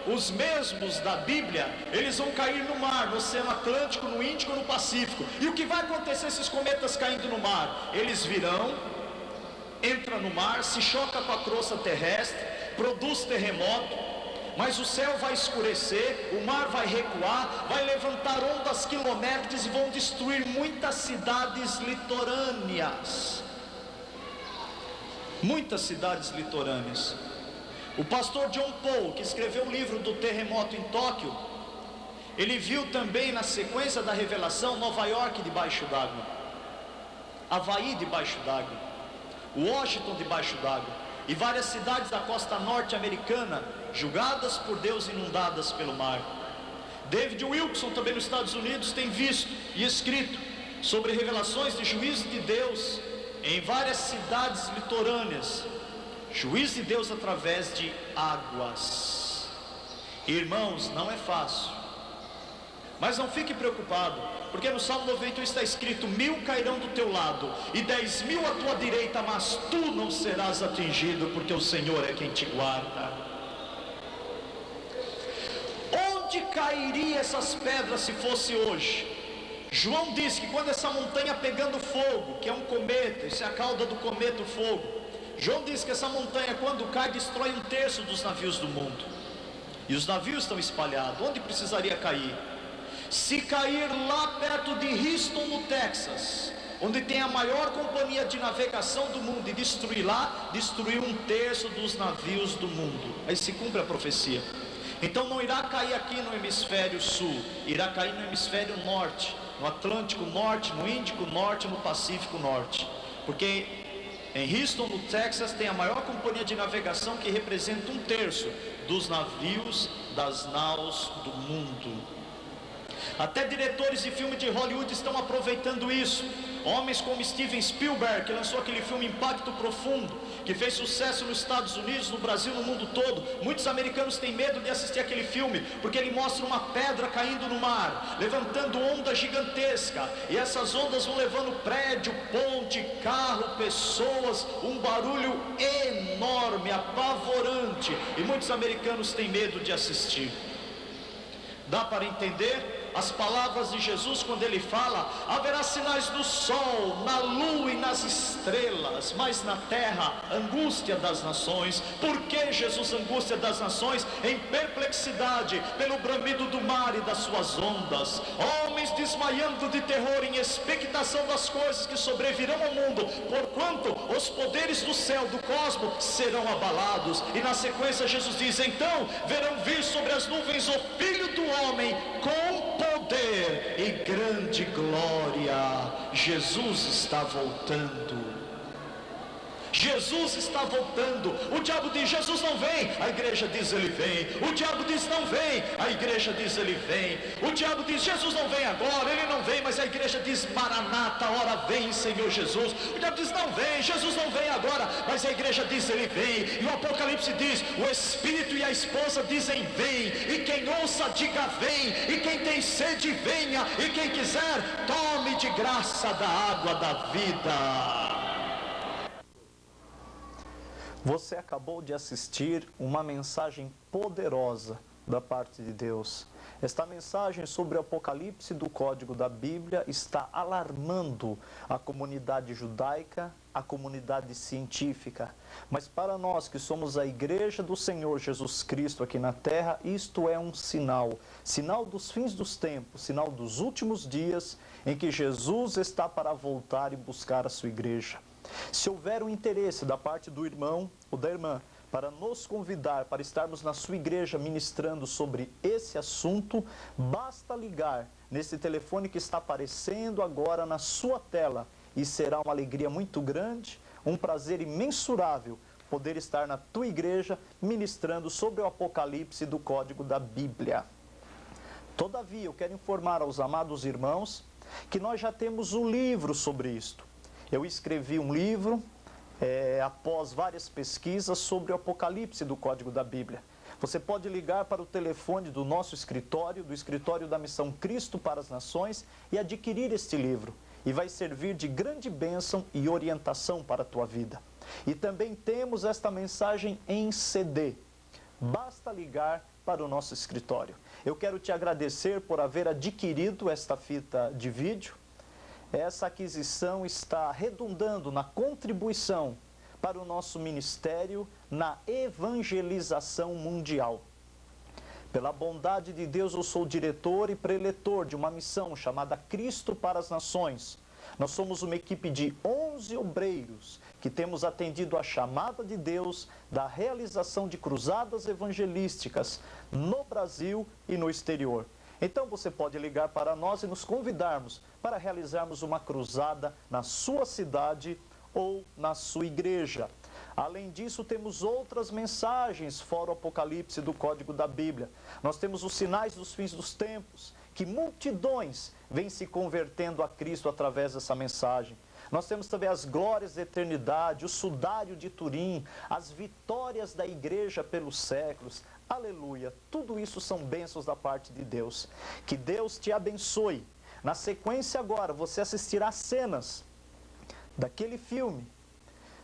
os mesmos da Bíblia, eles vão cair no mar, no Oceano Atlântico, no Índico, no Pacífico. E o que vai acontecer esses cometas caindo no mar? Eles virão, entram no mar, se choca com a crosta terrestre, produz terremoto, mas o céu vai escurecer, o mar vai recuar, vai levantar ondas quilométricas e vão destruir muitas cidades litorâneas. Muitas cidades litorâneas. O pastor John Paul, que escreveu o livro do terremoto em Tóquio, ele viu também na sequência da revelação Nova York debaixo d'água, Havaí debaixo d'água, Washington debaixo d'água, e várias cidades da costa norte-americana julgadas por Deus, inundadas pelo mar. David Wilkerson, também nos Estados Unidos, tem visto e escrito sobre revelações de juízo de Deus em várias cidades litorâneas. Juízo de Deus através de águas. Irmãos, não é fácil, mas não fique preocupado, porque no Salmo 91 está escrito: 1000 cairão do teu lado e 10.000 à tua direita, mas tu não serás atingido, porque o Senhor é quem te guarda. Onde cairiam essas pedras se fosse hoje? João disse que quando essa montanha pegando fogo, que é um cometa, isso é a cauda do cometa, o fogo, João diz que essa montanha, quando cai, destrói 1/3 dos navios do mundo. E os navios estão espalhados. Onde precisaria cair? Se cair lá perto de Houston, no Texas, onde tem a maior companhia de navegação do mundo, e destruir lá, destruiu 1/3 dos navios do mundo. Aí se cumpre a profecia. Então não irá cair aqui no hemisfério sul, irá cair no hemisfério norte, no Atlântico Norte, no Índico Norte, no Pacífico Norte. Porque em Houston, no Texas, tem a maior companhia de navegação, que representa 1/3 dos navios das naus do mundo. Até diretores de filme de Hollywood estão aproveitando isso. Homens como Steven Spielberg, que lançou aquele filme Impacto Profundo, que fez sucesso nos Estados Unidos, no Brasil, no mundo todo. Muitos americanos têm medo de assistir aquele filme, porque ele mostra uma pedra caindo no mar, levantando onda gigantesca, e essas ondas vão levando prédio, ponte, carro, pessoas, um barulho enorme, apavorante, e muitos americanos têm medo de assistir. Dá para entender as palavras de Jesus quando ele fala: haverá sinais no sol, na lua e nas estrelas, mas na terra, angústia das nações. Por que, Jesus, angústia das nações? Em perplexidade pelo bramido do mar e das suas ondas, homens desmaiando de terror em expectação das coisas que sobrevirão ao mundo, porquanto os poderes do céu, do cosmos, serão abalados. E na sequência Jesus diz: então verão vir sobre as nuvens o Filho do Homem com poder e grande glória. Jesus está voltando. Jesus está voltando. O diabo diz: Jesus não vem. A igreja diz: ele vem. O diabo diz: não vem. A igreja diz: ele vem. O diabo diz: Jesus não vem agora, ele não vem. Mas a igreja diz: Maranata, ora vem, Senhor Jesus. O diabo diz: não vem, Jesus não vem agora, mas a igreja diz: ele vem. E o Apocalipse diz: o Espírito e a esposa dizem: vem. E quem ouça, diga: vem. E quem tem sede, venha. E quem quiser, tome de graça da água da vida. Você acabou de assistir uma mensagem poderosa da parte de Deus. Esta mensagem sobre o Apocalipse do Código da Bíblia está alarmando a comunidade judaica, a comunidade científica. Mas para nós que somos a Igreja do Senhor Jesus Cristo aqui na Terra, isto é um sinal. Sinal dos fins dos tempos, sinal dos últimos dias em que Jesus está para voltar e buscar a sua Igreja. Se houver um interesse da parte do irmão ou da irmã para nos convidar para estarmos na sua igreja ministrando sobre esse assunto, basta ligar nesse telefone que está aparecendo agora na sua tela e será uma alegria muito grande, um prazer imensurável poder estar na tua igreja ministrando sobre o Apocalipse do Código da Bíblia. Todavia, eu quero informar aos amados irmãos que nós já temos um livro sobre isto. Eu escrevi um livro, após várias pesquisas, sobre o Apocalipse do Código da Bíblia. Você pode ligar para o telefone do nosso escritório, do escritório da Missão Cristo para as Nações, e adquirir este livro. E vai servir de grande bênção e orientação para a tua vida. E também temos esta mensagem em CD. Basta ligar para o nosso escritório. Eu quero te agradecer por haver adquirido esta fita de vídeo. Essa aquisição está redundando na contribuição para o nosso ministério na evangelização mundial. Pela bondade de Deus, eu sou diretor e preletor de uma missão chamada Cristo para as Nações. Nós somos uma equipe de 11 obreiros que temos atendido a chamada de Deus da realização de cruzadas evangelísticas no Brasil e no exterior. Então você pode ligar para nós e nos convidarmos para realizarmos uma cruzada na sua cidade ou na sua igreja. Além disso, temos outras mensagens fora o Apocalipse do Código da Bíblia. Nós temos os sinais dos fins dos tempos, que multidões vêm se convertendo a Cristo através dessa mensagem. Nós temos também as glórias da eternidade, o sudário de Turim, as vitórias da igreja pelos séculos. Aleluia! Tudo isso são bênçãos da parte de Deus. Que Deus te abençoe. Na sequência agora, você assistirá cenas daquele filme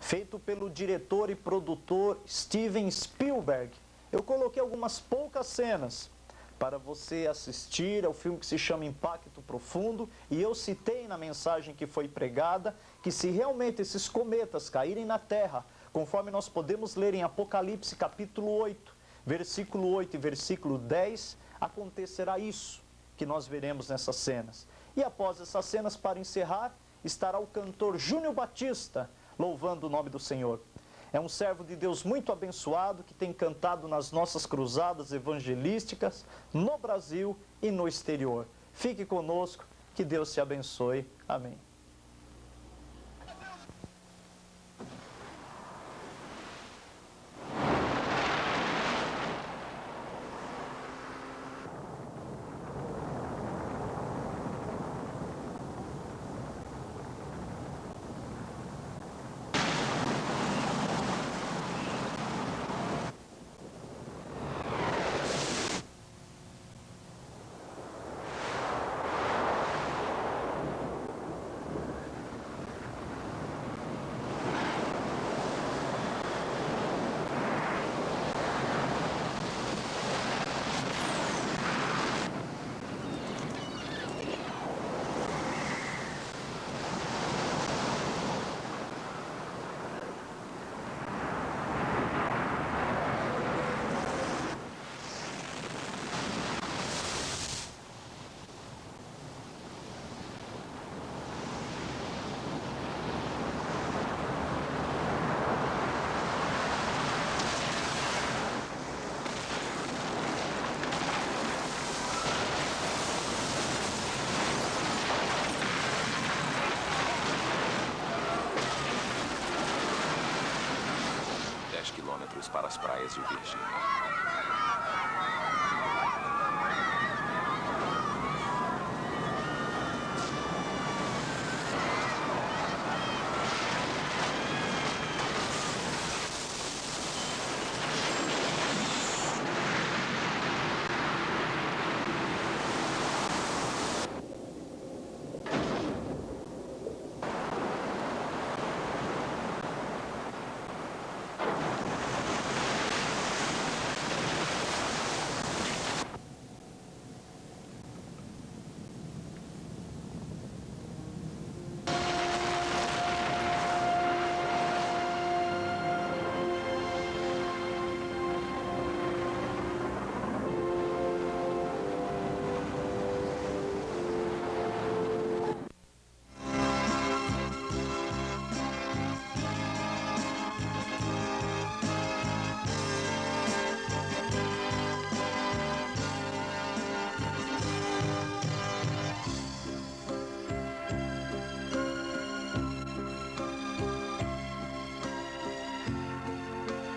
feito pelo diretor e produtor Steven Spielberg. Eu coloquei algumas poucas cenas para você assistir ao filme que se chama Impacto Profundo, e eu citei na mensagem que foi pregada que se realmente esses cometas caírem na Terra, conforme nós podemos ler em Apocalipse capítulo 8, versículo 8 e versículo 10, acontecerá isso que nós veremos nessas cenas. E após essas cenas, para encerrar, estará o cantor Júnior Batista louvando o nome do Senhor. É um servo de Deus muito abençoado que tem cantado nas nossas cruzadas evangelísticas no Brasil e no exterior. Fique conosco, que Deus te abençoe. Amém. seguros para as praias de Virgem.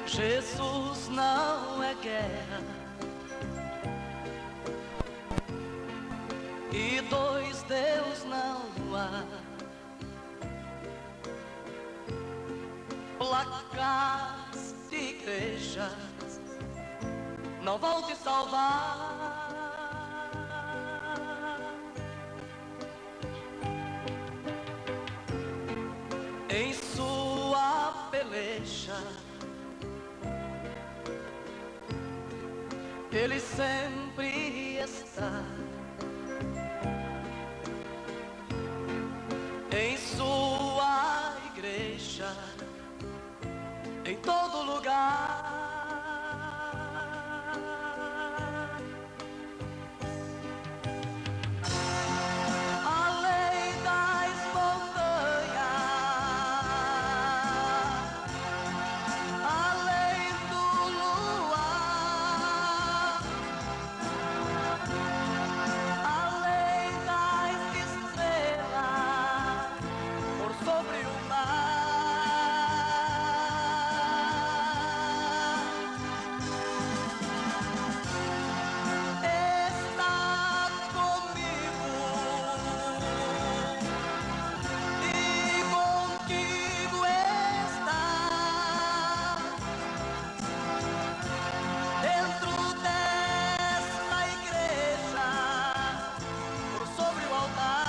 Jesus não é guerra e dois Deus não há. Placas de igrejas não vão te salvar. Em sua peleja Ele sempre está. Em sua igreja, em todo lugar. Além das montanhas, além do luar, além das estrelas, por sobre o está comigo e contigo está dentro desta igreja, por sobre o altar.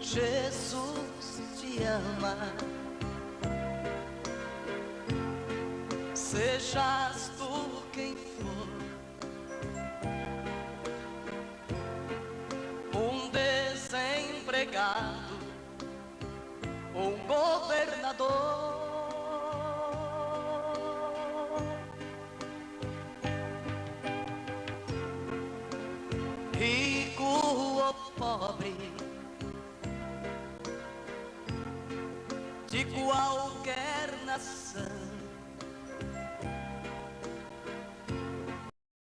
Jesus te ama, sejas tu quem for, um desempregado, um governador, rico ou pobre, de qualquer nação,